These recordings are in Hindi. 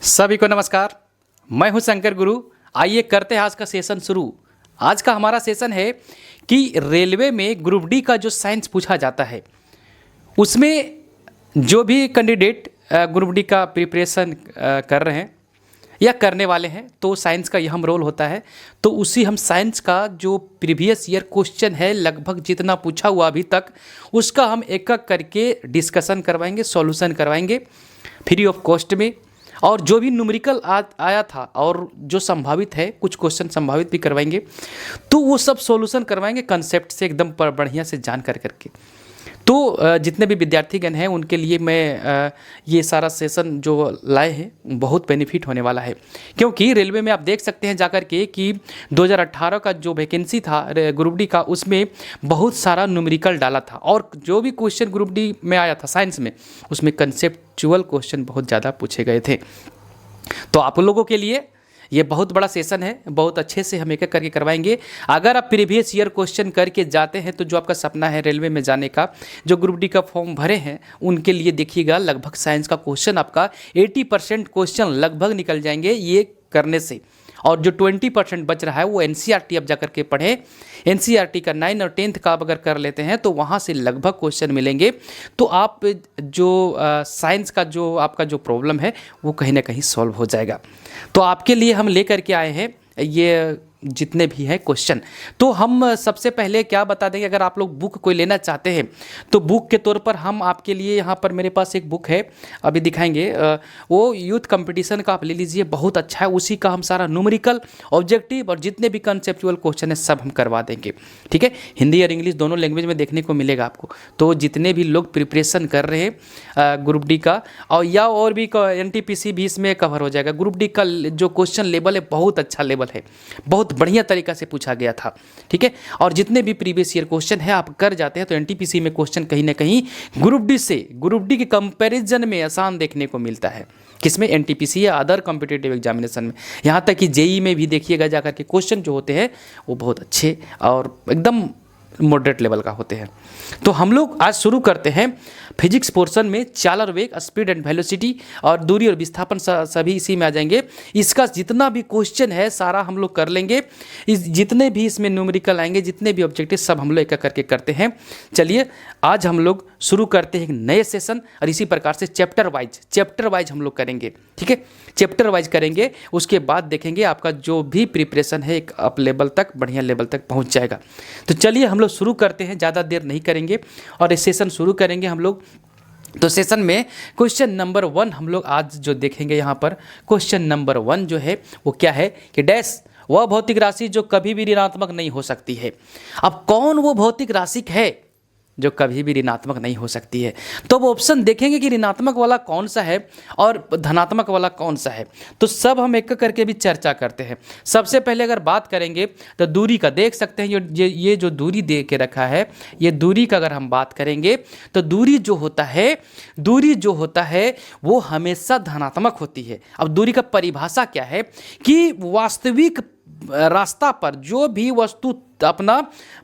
सभी को नमस्कार। मैं हूं शंकर गुरु। आइए करते हैं आज का सेशन शुरू। आज का हमारा सेशन है कि रेलवे में ग्रुप डी का जो साइंस पूछा जाता है उसमें जो भी कैंडिडेट ग्रुप डी का प्रिपरेशन कर रहे हैं या करने वाले हैं तो साइंस का यह रोल होता है। तो उसी हम साइंस का जो प्रीवियस ईयर क्वेश्चन है लगभग जितना पूछा हुआ अभी तक उसका हम एक एक करके डिस्कशन करवाएंगे, सॉल्यूशन करवाएंगे फ्री ऑफ कॉस्ट में। और जो भी न्यूमेरिकल आया था और जो संभावित है कुछ क्वेश्चन संभावित भी करवाएंगे तो वो सब सॉल्यूशन करवाएंगे कंसेप्ट से एकदम बढ़िया से जान करके। तो जितने भी विद्यार्थीगण हैं उनके लिए मैं ये सारा सेशन जो लाए हैं बहुत बेनिफिट होने वाला है, क्योंकि रेलवे में आप देख सकते हैं जाकर के कि 2018 का जो वैकेंसी था ग्रुप डी का उसमें बहुत सारा न्यूमेरिकल डाला था और जो भी क्वेश्चन ग्रुप डी में आया था साइंस में उसमें कंसेप्चुअल क्वेश्चन बहुत ज़्यादा पूछे गए थे। तो आप लोगों के लिए ये बहुत बड़ा सेशन है, बहुत अच्छे से हम एक एक करके करवाएंगे। अगर आप प्रीवियस ईयर क्वेश्चन करके जाते हैं तो जो आपका सपना है रेलवे में जाने का, जो ग्रुप डी का फॉर्म भरे हैं उनके लिए देखिएगा लगभग साइंस का क्वेश्चन आपका 80% क्वेश्चन लगभग निकल जाएंगे ये करने से। और जो 20% बच रहा है वो एनसीईआरटी अब जाकर के पढ़ें। एनसीईआरटी का 9 और 10th का आप अगर कर लेते हैं तो वहाँ से लगभग क्वेश्चन मिलेंगे। तो आप जो साइंस का जो आपका जो प्रॉब्लम है वो कहीं ना कहीं सॉल्व हो जाएगा। तो आपके लिए हम लेकर के आए हैं ये जितने भी हैं क्वेश्चन। तो हम सबसे पहले क्या बता देंगे, अगर आप लोग बुक कोई लेना चाहते हैं तो बुक के तौर पर हम आपके लिए यहाँ पर मेरे पास एक बुक है अभी दिखाएंगे, वो यूथ कंपटीशन का आप ले लीजिए, बहुत अच्छा है। उसी का हम सारा न्यूमेरिकल ऑब्जेक्टिव और जितने भी कंसेप्चुअल क्वेश्चन है सब हम करवा देंगे, ठीक है। हिंदी और इंग्लिश दोनों लैंग्वेज में देखने को मिलेगा आपको। तो जितने भी लोग प्रिपरेशन कर रहे हैं ग्रुप डी का और भी NTPC भी इसमें कवर हो जाएगा। ग्रुप डी का जो क्वेश्चन लेवल है बहुत अच्छा लेवल है, बहुत बढ़िया तरीका से पूछा गया था, ठीक है। और जितने भी प्रीवियस ईयर क्वेश्चन है आप कर जाते हैं तो एनटीपीसी में क्वेश्चन कहीं ना कहीं ग्रुप डी के कंपैरिजन में आसान देखने को मिलता है। किसमें? एनटीपीसी या अदर कॉम्पिटिटिव एग्जामिनेशन में। यहाँ तक कि जेई में भी देखिएगा जाकर के क्वेश्चन जो होते हैं वो बहुत अच्छे और एकदम मॉडरेट लेवल का होते हैं। तो हम लोग आज शुरू करते हैं फिजिक्स पोर्शन में। चालक वेग, स्पीड एंड वेलोसिटी और दूरी और विस्थापन सभी इसी में आ जाएंगे। इसका जितना भी क्वेश्चन है सारा हम लोग कर लेंगे। जितने भी इसमें न्यूमेरिकल आएंगे, जितने भी ऑब्जेक्टिव सब हम लोग एक करके करते हैं। चलिए आज हम लोग शुरू करते हैं एक नए सेशन और इसी प्रकार से चैप्टर वाइज हम लोग करेंगे, ठीक है। चैप्टर वाइज करेंगे, उसके बाद देखेंगे आपका जो भी प्रिपरेशन है एक अप लेवल तक, बढ़िया लेवल तक पहुंच जाएगा। तो चलिए हम लोग शुरू करते हैं, ज़्यादा देर नहीं करेंगे और ये सेशन शुरू करेंगे हम लोग। तो सेशन में क्वेश्चन नंबर 1 हम लोग आज जो देखेंगे यहाँ पर क्वेश्चन नंबर 1 जो है वो क्या है कि डैश वह भौतिक राशि जो कभी भी ऋणात्मक नहीं हो सकती है। अब कौन वो भौतिक राशि है जो कभी भी ऋणात्मक नहीं हो सकती है? तो वो ऑप्शन देखेंगे कि ऋणात्मक वाला कौन सा है और धनात्मक वाला कौन सा है। तो सब हम एक करके भी चर्चा करते हैं। सबसे पहले अगर बात करेंगे तो दूरी का देख सकते हैं, ये जो दूरी दे के रखा है, ये दूरी का अगर हम बात करेंगे तो दूरी जो होता है वो हमेशा धनात्मक होती है। अब दूरी का परिभाषा क्या है कि वास्तविक रास्ता पर जो भी वस्तु अपना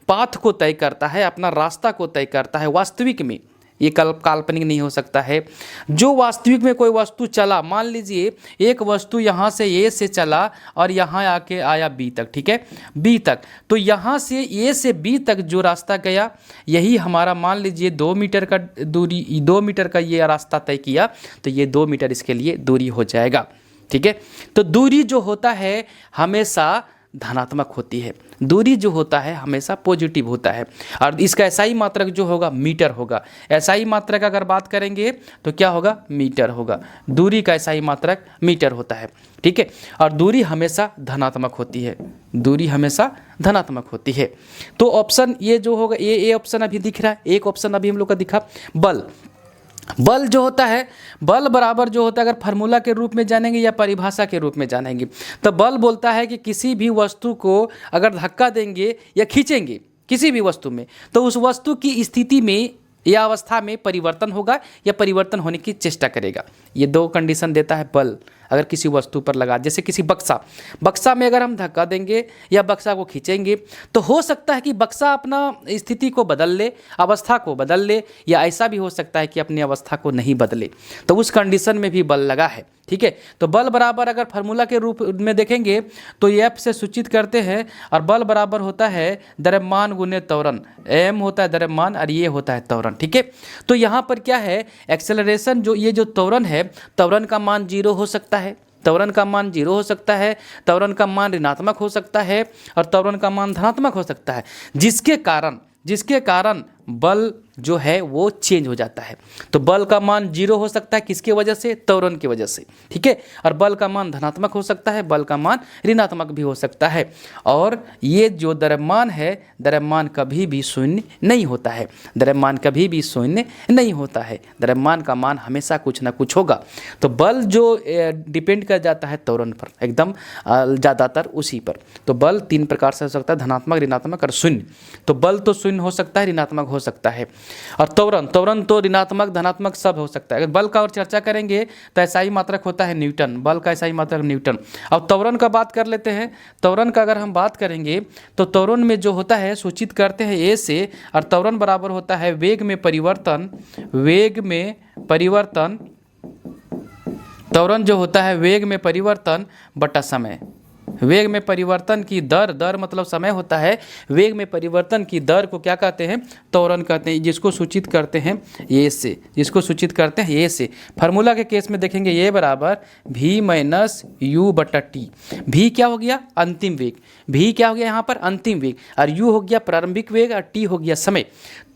पाथ को तय करता है, अपना रास्ता को तय करता है वास्तविक में, ये काल्पनिक नहीं हो सकता है। जो वास्तविक में कोई वस्तु चला, मान लीजिए एक वस्तु यहाँ से ए से चला और यहाँ आके आया बी तक, ठीक है, बी तक। तो यहाँ से ए से बी तक जो रास्ता गया यही हमारा मान लीजिए 2 मीटर का दूरी, 2 मीटर का ये रास्ता तय किया तो ये 2 मीटर इसके लिए दूरी हो जाएगा, ठीक है। तो दूरी जो होता है हमेशा धनात्मक होती है, दूरी जो होता है हमेशा पॉजिटिव होता है। और इसका एसआई मात्रक जो होगा मीटर होगा। एसआई मात्रक अगर बात करेंगे तो क्या होगा? मीटर होगा। दूरी का एसआई मात्रक मीटर होता है, ठीक है। और दूरी हमेशा धनात्मक होती है, दूरी हमेशा धनात्मक होती है। तो ऑप्शन ये जो होगा, ये ऑप्शन अभी दिख रहा है। एक ऑप्शन अभी हम लोग का दिखा बल जो होता है, बल बराबर जो होता है, अगर फार्मूला के रूप में जानेंगे या परिभाषा के रूप में जानेंगे तो बल बोलता है कि किसी भी वस्तु को अगर धक्का देंगे या खींचेंगे किसी भी वस्तु में तो उस वस्तु की स्थिति में या अवस्था में परिवर्तन होगा या परिवर्तन होने की चेष्टा करेगा। ये दो कंडीशन देता है बल अगर किसी वस्तु पर लगा, जैसे किसी बक्सा में अगर हम धक्का देंगे या बक्सा को खींचेंगे तो हो सकता है कि बक्सा अपना स्थिति को बदल ले, अवस्था को बदल ले, या ऐसा भी हो सकता है कि अपनी अवस्था को नहीं बदले, तो उस कंडीशन में भी बल लगा है। ठीक है, तो बल बराबर अगर फार्मूला के रूप में देखेंगे तो एफ से सूचित करते हैं, और बल बराबर होता है द्रव्यमान गुने त्वरण, एम होता है द्रव्यमान और ये होता है त्वरण। ठीक है, तो यहाँ पर क्या है, एक्सेलरेशन जो ये जो त्वरण है, त्वरण का मान 0 हो सकता है, त्वरण का मान 0 हो सकता है, त्वरण का मान ऋणात्मक हो सकता है और त्वरण का मान धनात्मक हो सकता है, जिसके कारण बल जो है वो चेंज हो जाता है। तो बल का मान 0 हो सकता है किसके वजह से, त्वरण की वजह से। ठीक है, और बल का मान धनात्मक हो सकता है, बल का मान ऋणात्मक भी हो सकता है। और ये जो द्रव्यमान है, द्रव्यमान कभी भी शून्य नहीं होता है, द्रव्यमान कभी भी शून्य नहीं होता है, द्रव्यमान का मान हमेशा कुछ ना कुछ होगा। तो बल जो डिपेंड कर जाता है त्वरण पर, एकदम ज़्यादातर उसी पर। तो बल 3 प्रकार से हो सकता है, धनात्मक, ऋणात्मक और शून्य। तो बल तो शून्य हो सकता है, ऋणात्मक हो सकता है, और त्वरण तो ऋणात्मक धनात्मक सब हो सकता है। अगर बल का और चर्चा करेंगे तो SI मात्रक होता है न्यूटन, बल का SI मात्रक न्यूटन। अब त्वरण का बात कर लेते हैं। त्वरण का अगर हम बात करेंगे तो त्वरण में जो होता है सूचित करते हैं ए से, और त्वरण बराबर होता है वेग में परिवर्तन, त्वरण जो होता है वेग में परिवर्तन बटा समय। वेग में परिवर्तन की दर मतलब समय होता है, वेग में परिवर्तन की दर को क्या कहते हैं, त्वरण कहते हैं, जिसको सूचित करते हैं ए से, फार्मूला के केस में देखेंगे ए बराबर v माइनस यू बटा टी। भी क्या हो गया, अंतिम वेग, भी क्या हो गया यहाँ पर अंतिम वेग, और यू हो गया प्रारंभिक वेग और टी हो गया समय।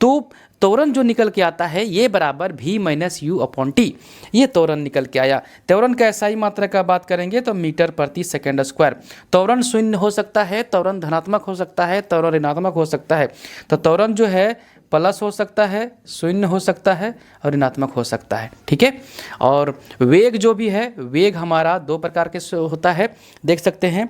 तो त्वरण जो निकल के आता है ये बराबर v minus you upon T, ये त्वरण निकल के आया। त्वरण का SI मात्रा का बात करेंगे तो मीटर प्रति सेकंड स्क्वायर। त्वरण शून्य हो सकता है, त्वरण धनात्मक हो सकता है, त्वरण ऋणात्मक हो सकता है। तो त्वरण जो है प्लस हो सकता है, शून्य हो सकता है और ऋणात्मक हो सकता है। ठीक है, और वेग जो भी है, वेग हमारा 2 प्रकार के होता है, देख सकते हैं,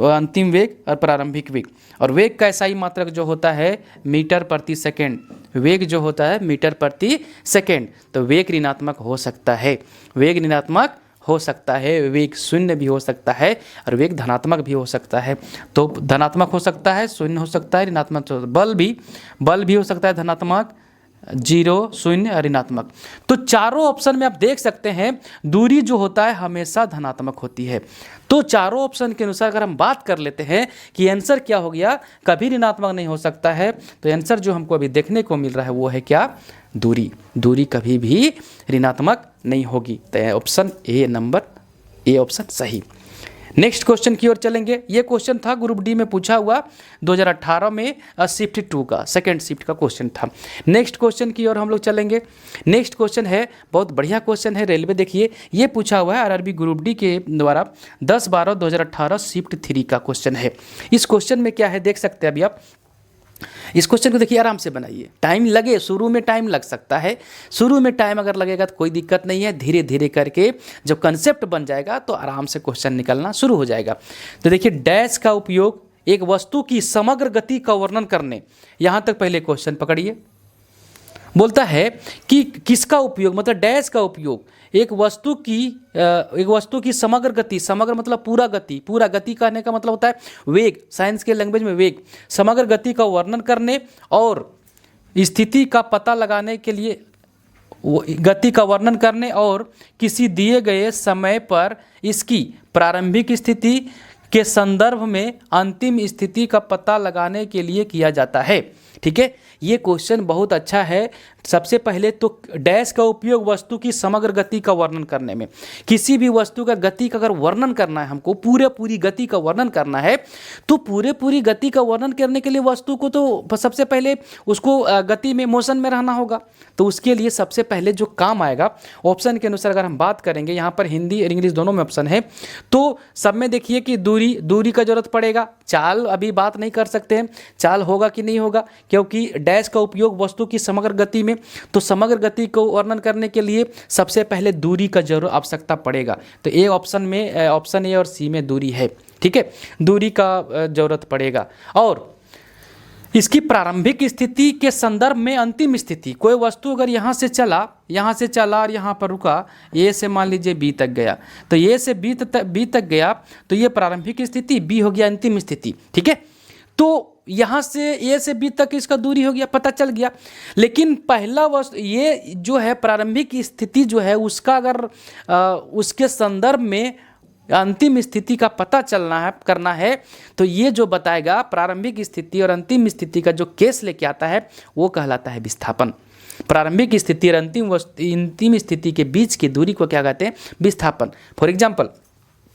अंतिम वेग और प्रारंभिक वेग। और वेग का SI मात्रक जो होता है मीटर प्रति सेकेंड, वेग जो होता है मीटर प्रति सेकेंड। तो वेग ऋणात्मक हो सकता है, वेग ऋणात्मक हो सकता है, वेग शून्य भी हो सकता है और वेग धनात्मक भी हो सकता है। तो धनात्मक हो सकता है, शून्य हो सकता है, ऋणात्मक। बल भी हो सकता है धनात्मक, 0, शून्य और ऋणात्मक। तो चारों ऑप्शन में आप देख सकते हैं दूरी जो होता है हमेशा धनात्मक होती है। तो चारों ऑप्शन के अनुसार अगर हम बात कर लेते हैं कि आंसर क्या हो गया, कभी ऋणात्मक नहीं हो सकता है, तो आंसर जो हमको अभी देखने को मिल रहा है वो है क्या, दूरी कभी भी ऋणात्मक नहीं होगी। तो ऑप्शन ए ऑप्शन सही। नेक्स्ट क्वेश्चन की ओर चलेंगे। ये क्वेश्चन था ग्रुप डी में पूछा हुआ 2018 में शिफ्ट 2 का, सेकंड शिफ्ट का क्वेश्चन था। नेक्स्ट क्वेश्चन की ओर हम लोग चलेंगे। नेक्स्ट क्वेश्चन है, बहुत बढ़िया क्वेश्चन है, रेलवे देखिए, ये पूछा हुआ है RRB ग्रुप डी के द्वारा 10/12/2018 शिफ्ट 3 का क्वेश्चन है। इस क्वेश्चन में क्या है देख सकते हैं अभी आप। इस क्वेश्चन को देखिए, आराम से बनाइए, टाइम लगे, शुरू में टाइम लग सकता है, शुरू में टाइम अगर लगेगा तो कोई दिक्कत नहीं है, धीरे धीरे करके जब कंसेप्ट बन जाएगा तो आराम से क्वेश्चन निकलना शुरू हो जाएगा। तो देखिए, डैश का उपयोग एक वस्तु की समग्र गति का वर्णन करने, यहाँ तक पहले क्वेश्चन पकड़िए, बोलता है कि किसका उपयोग, मतलब डैश का उपयोग एक वस्तु की समग्र गति, समग्र मतलब पूरा गति कहने का मतलब होता है वेग, साइंस के लैंग्वेज में वेग, समग्र गति का वर्णन करने और स्थिति का पता लगाने के लिए, गति का वर्णन करने और किसी दिए गए समय पर इसकी प्रारंभिक स्थिति के संदर्भ में अंतिम स्थिति का पता लगाने के लिए किया जाता है। ठीक है, ये क्वेश्चन बहुत अच्छा है। सबसे पहले तो डैश का उपयोग वस्तु की समग्र गति का वर्णन करने में, किसी भी वस्तु का गति का अगर वर्णन करना है, हमको पूरी गति का वर्णन करना है, तो पूरी गति का वर्णन करने के लिए वस्तु को तो सबसे पहले उसको गति में, मोशन में रहना होगा। तो उसके लिए सबसे पहले जो काम आएगा, ऑप्शन के अनुसार अगर हम बात करेंगे, यहाँ पर हिंदी और इंग्लिश दोनों में ऑप्शन है, तो सब में देखिए कि दूरी का जरूरत पड़ेगा। चाल अभी बात नहीं कर सकते हैं, चाल होगा कि नहीं होगा, क्योंकि डैश का उपयोग वस्तु की समग्र गति में, तो समग्र गति को वर्णन करने के लिए सबसे पहले दूरी का जरूर आवश्यकता पड़ेगा। तो ए ऑप्शन में, ऑप्शन ए और सी में दूरी है। ठीक है, दूरी का जरूरत पड़ेगा। और इसकी प्रारंभिक स्थिति के संदर्भ में अंतिम स्थिति, कोई वस्तु अगर यहाँ से चला और यहाँ पर रुका, ए से मान लीजिए बी तक गया, तो ए से बी तक गया, तो ये प्रारंभिक स्थिति, बी हो गया अंतिम स्थिति। ठीक है, तो यहाँ से ए से बी तक इसका दूरी हो गया, पता चल गया। लेकिन पहला वस्तु ये जो है प्रारंभिक स्थिति जो है उसका अगर उसके संदर्भ में अंतिम स्थिति का पता करना है, तो ये जो बताएगा प्रारंभिक स्थिति और अंतिम स्थिति का जो केस लेके आता है वो कहलाता है विस्थापन। प्रारंभिक स्थिति और अंतिम स्थिति के बीच की दूरी को क्या कहते हैं? विस्थापन। फॉर एग्जाम्पल,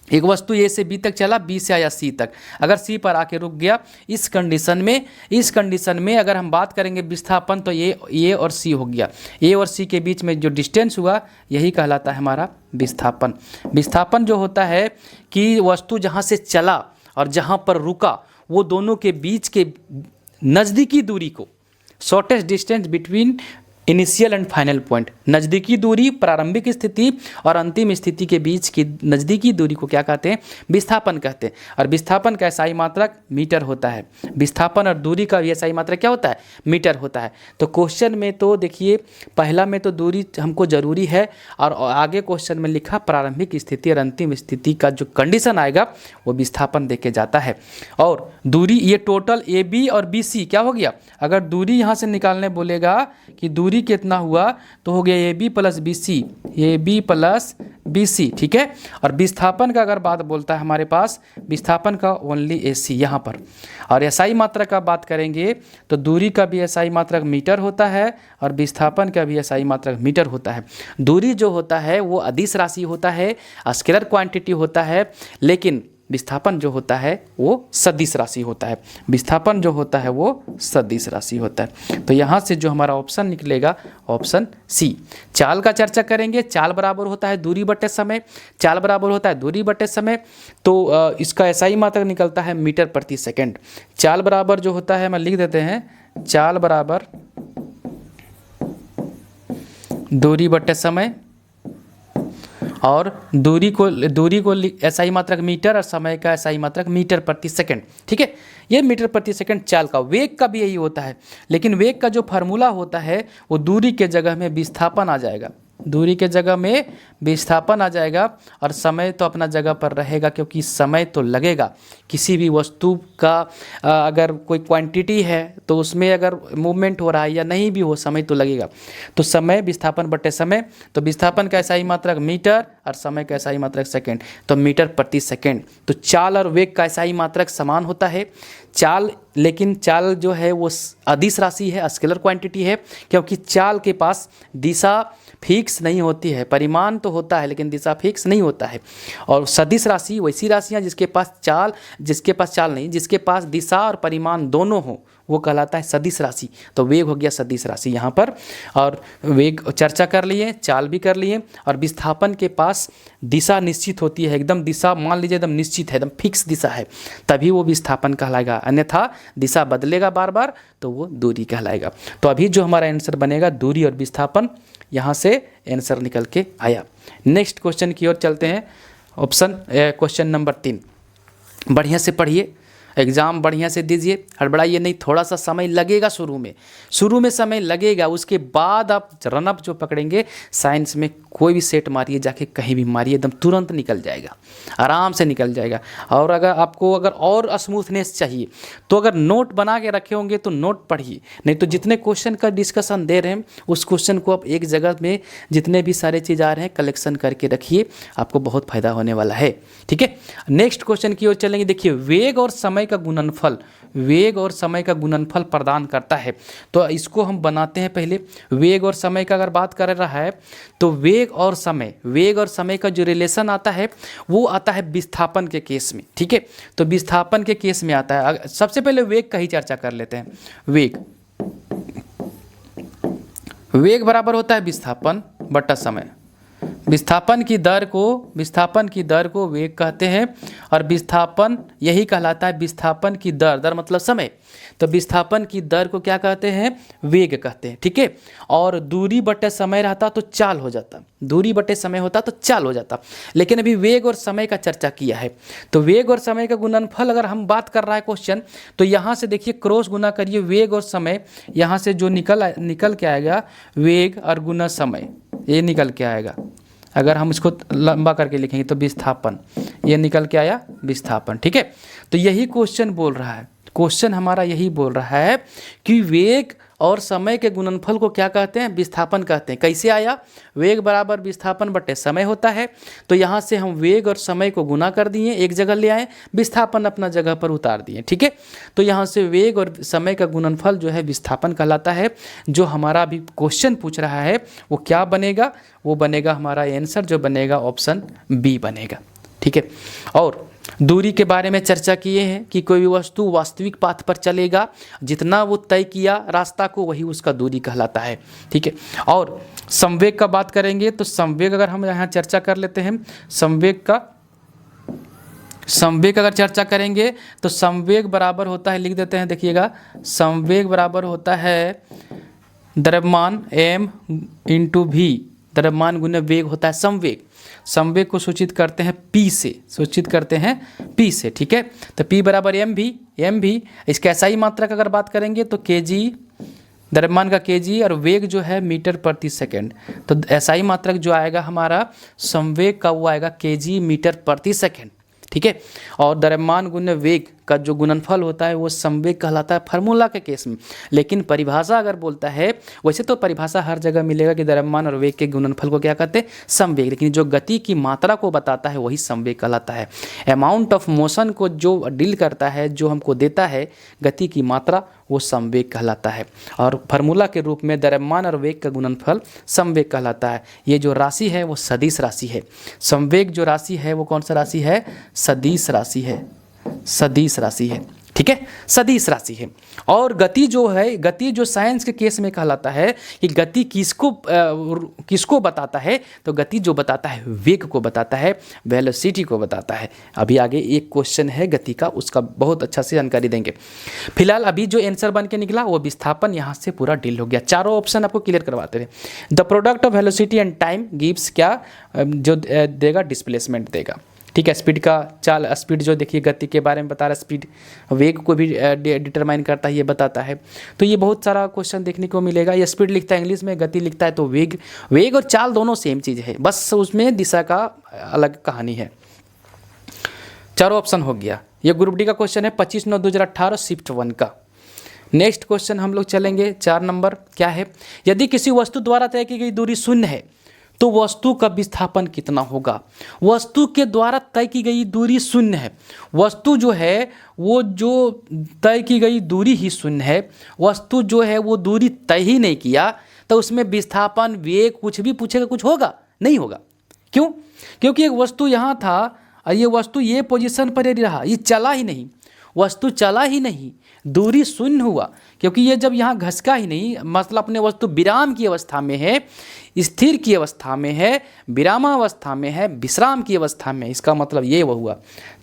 एक वस्तु ए से बी तक चला, बी से आया सी तक, अगर सी पर आके रुक गया, इस कंडीशन में अगर हम बात करेंगे विस्थापन, तो ए और सी हो गया। ए और सी के बीच में जो डिस्टेंस हुआ यही कहलाता है हमारा विस्थापन। विस्थापन जो होता है कि वस्तु जहाँ से चला और जहाँ पर रुका वो दोनों के बीच के नज़दीकी दूरी को, shortest distance between initial and final point, नज़दीकी दूरी, प्रारंभिक स्थिति और अंतिम स्थिति के बीच की नज़दीकी दूरी को क्या कहते हैं? विस्थापन कहते हैं। और विस्थापन का SI मात्रक मीटर होता है। विस्थापन और दूरी का भी SI मात्रक क्या होता है? मीटर होता है। तो क्वेश्चन में तो देखिए पहला में तो दूरी हमको ज़रूरी है, और आगे क्वेश्चन में लिखा प्रारंभिक स्थिति और अंतिम स्थिति का जो कंडीशन आएगा वो विस्थापन दे के जाता है। और दूरी ये टोटल AB और BC क्या हो गया? अगर दूरी यहाँ से निकालने बोलेगा कि दूरी कितना हुआ, तो हो गया AB प्लस BC। ठीक है, और विस्थापन का अगर बात बोलता है हमारे पास, विस्थापन का ओनली AC यहाँ पर। और SI मात्रक का बात करेंगे तो दूरी का भी SI मात्रक मीटर होता है और विस्थापन का भी SI मात्रक मीटर होता है। दूरी जो होता है वो अदिश राशि होता है, स्केलर क्वांटिटी होता है, लेकिन विस्थापन जो होता है वो सदिश राशि होता है। विस्थापन जो होता है वो सदिश राशि होता है। तो यहाँ से जो हमारा ऑप्शन निकलेगा ऑप्शन सी। चाल का चर्चा करेंगे। चाल बराबर होता है दूरी बटे समय। चाल बराबर होता है दूरी बटे समय, तो इसका SI मात्रक निकलता है मीटर प्रति सेकंड। चाल बराबर जो होता है, मैं लिख देते हैं, चाल बराबर दूरी बटे समय, और दूरी को SI मात्रक मीटर और समय का SI मात्रक मीटर प्रति सेकंड। ठीक है, ये मीटर प्रति सेकंड चाल का। वेग का भी यही होता है, लेकिन वेग का जो फार्मूला होता है वो दूरी के जगह में विस्थापन आ जाएगा। दूरी के जगह में विस्थापन आ जाएगा और समय तो अपना जगह पर रहेगा, क्योंकि समय तो लगेगा। किसी भी वस्तु का अगर कोई क्वांटिटी है तो उसमें अगर मूवमेंट हो रहा है या नहीं भी हो, समय तो लगेगा। तो समय विस्थापन बटे समय, तो विस्थापन का SI मात्रक मीटर और समय का SI मात्रक सेकंड, तो मीटर प्रति सेकंड। तो चाल और वेग का SI मात्रक समान होता है। लेकिन चाल जो है वो अदिश राशि है, स्केलर क्वांटिटी है, क्योंकि चाल के पास दिशा फिक्स नहीं होती है। परिमाण तो होता है लेकिन दिशा फिक्स नहीं होता है। और सदिश राशि वैसी राशियाँ जिसके पास दिशा और परिमाण दोनों हो, वो कहलाता है सदिश राशि। तो वेग हो गया सदिश राशि यहाँ पर, और वेग चर्चा कर लिए, चाल भी कर लिए। और विस्थापन के पास दिशा निश्चित होती है, एकदम दिशा मान लीजिए एकदम निश्चित है, एकदम फिक्स दिशा है, तभी वो विस्थापन कहलाएगा। अन्यथा दिशा बदलेगा बार बार तो वो दूरी कहलाएगा। तो अभी जो हमारा आंसर बनेगा दूरी और विस्थापन, यहाँ से आंसर निकल के आया। नेक्स्ट क्वेश्चन की ओर चलते हैं। Question number 3। बढ़िया से पढ़िए, एग्ज़ाम बढ़िया से दीजिए, हड़बड़ाइए नहीं। थोड़ा सा समय लगेगा शुरू में समय लगेगा, उसके बाद आप रनअप जो पकड़ेंगे साइंस में, कोई भी सेट मारिए, जाके कहीं भी मारिए, एकदम तुरंत निकल जाएगा, आराम से निकल जाएगा। और अगर आपको और स्मूथनेस चाहिए तो अगर नोट बना के रखे होंगे तो नोट पढ़िए, नहीं तो जितने क्वेश्चन का डिस्कशन दे रहे हैं उस क्वेश्चन को आप एक जगह में जितने भी सारे चीज़ आ रहे हैं कलेक्शन करके रखिए, आपको बहुत फायदा होने वाला है। ठीक है, नेक्स्ट क्वेश्चन की ओर चलेंगे। देखिए, वेग और समय का गुणनफल प्रदान करता है। तो इसको हम बनाते हैं पहले। वेग और समय का अगर बात कर रहा है तो वेग और समय का जो रिलेशन आता है वो आता है विस्थापन के केस में। ठीक है, तो विस्थापन के केस में आता है। सबसे पहले वेग का ही चर्चा कर लेते हैं। वेग बराबर होता है विस्थापन बटा समय। विस्थापन की दर को वेग कहते हैं, और विस्थापन यही कहलाता है। विस्थापन की दर मतलब समय। तो विस्थापन की दर को क्या कहते हैं, वेग कहते हैं। ठीक है, और दूरी बटे समय रहता तो चाल हो जाता, दूरी बटे समय होता तो चाल हो जाता, लेकिन अभी वेग और समय का चर्चा किया है। तो वेग और समय का गुणनफल अगर हम बात कर रहा है क्वेश्चन, तो यहाँ से देखिए क्रॉस गुना करिए वेग और समय, यहाँ से जो निकल के आएगा वेग और गुना समय, ये निकल के आएगा। अगर हम इसको लंबा करके लिखेंगे तो विस्थापन, ये निकल के आया विस्थापन। ठीक है, तो यही क्वेश्चन बोल रहा है, क्वेश्चन हमारा यही बोल रहा है कि वेग और समय के गुणनफल को क्या कहते हैं, विस्थापन कहते हैं। कैसे आया, वेग बराबर विस्थापन बटे समय होता है, तो यहाँ से हम वेग और समय को गुना कर दिए, एक जगह ले आए, विस्थापन अपना जगह पर उतार दिए। ठीक है, तो यहाँ से वेग और समय का गुणनफल जो है विस्थापन कहलाता है। जो हमारा अभी क्वेश्चन पूछ रहा है वो क्या बनेगा, वो बनेगा हमारा आंसर जो बनेगा ऑप्शन बी बनेगा। ठीक है, और दूरी के बारे में चर्चा किए हैं कि कोई भी वस्तु वास्तविक पाथ पर चलेगा, जितना वो तय किया रास्ता को वही उसका दूरी कहलाता है। ठीक है, और संवेग का बात करेंगे तो संवेग अगर हम यहाँ चर्चा कर लेते हैं, संवेग अगर चर्चा करेंगे तो संवेग बराबर होता है, लिख देते हैं देखिएगा, संवेग बराबर होता है द्रव्यमान m इंटू v, द्रव्यमान गुना वेग होता है संवेग। संवेग को सूचित करते हैं p से, सूचित करते हैं p से। ठीक है, तो p बराबर m भी इसके SI मात्रा का अगर बात करेंगे तो kg, द्रव्यमान का kg, और वेग जो है मीटर प्रति सेकंड, तो SI मात्रक जो आएगा हमारा संवेग का वो आएगा kg मीटर प्रति सेकंड। ठीक है, और द्रव्यमान गुना वेग का जो गुणनफल होता है वो संवेग कहलाता है फार्मूला के केस में। लेकिन परिभाषा अगर बोलता है, वैसे तो परिभाषा हर जगह मिलेगा कि द्रव्यमान और वेग के गुणनफल को क्या कहते हैं, संवेग, लेकिन जो गति की मात्रा को बताता है वही संवेग कहलाता है। अमाउंट ऑफ मोशन को जो डील करता है, जो हमको देता है गति की मात्रा, वो संवेग कहलाता है। और फार्मूला के रूप में द्रव्यमान और वेग का गुणनफल संवेग कहलाता है। ये जो राशि है वो सदिश राशि है। संवेग जो राशि है वो कौन सा राशि है, सदिश राशि है, सदिश राशि है। ठीक है, सदिश राशि है। और गति जो है, गति जो साइंस के केस में कहलाता है कि गति किसको बताता है, तो गति जो बताता है वेग को बताता है, वेलोसिटी को बताता है। अभी आगे एक क्वेश्चन है गति का, उसका बहुत अच्छा से जानकारी देंगे। फिलहाल अभी जो आंसर बन के निकला वो विस्थापन, यहाँ से पूरा डील हो गया। चारों ऑप्शन आपको क्लियर करवाते थे। The product of velocity and time gives क्या जो देगा, डिस्प्लेसमेंट देगा। ठीक है, स्पीड का चाल, स्पीड जो देखिए गति के बारे में बता रहा है, स्पीड वेग को भी डिटरमाइन करता है, ये बताता है। तो ये बहुत सारा क्वेश्चन देखने को मिलेगा। ये स्पीड लिखता है इंग्लिश में, गति लिखता है तो वेग और चाल दोनों सेम चीज़ है, बस उसमें दिशा का अलग कहानी है। चारों ऑप्शन हो गया। ये ग्रुप डी का क्वेश्चन है 25/9/2018 शिफ्ट 1 का। नेक्स्ट क्वेश्चन हम लोग चलेंगे 4 नंबर। क्या है, यदि किसी वस्तु द्वारा तय की गई दूरी 0 है तो वस्तु का विस्थापन कितना होगा। वस्तु के द्वारा तय की गई दूरी 0 है, वस्तु जो है वो जो तय की गई दूरी ही 0 है, वस्तु जो है वो दूरी तय ही नहीं किया, तो उसमें विस्थापन वेग कुछ भी पूछेगा, कुछ होगा नहीं होगा। क्यों, क्योंकि एक वस्तु यहाँ था और ये वस्तु ये पोजीशन पर ही रहा, ये चला ही नहीं, वस्तु चला ही नहीं, दूरी 0 हुआ, क्योंकि ये जब यहाँ घसका ही नहीं, मतलब अपने वस्तु विराम की अवस्था में है, स्थिर की अवस्था में है, विरामावस्था में है, विश्राम की अवस्था में। इसका मतलब ये वो हुआ,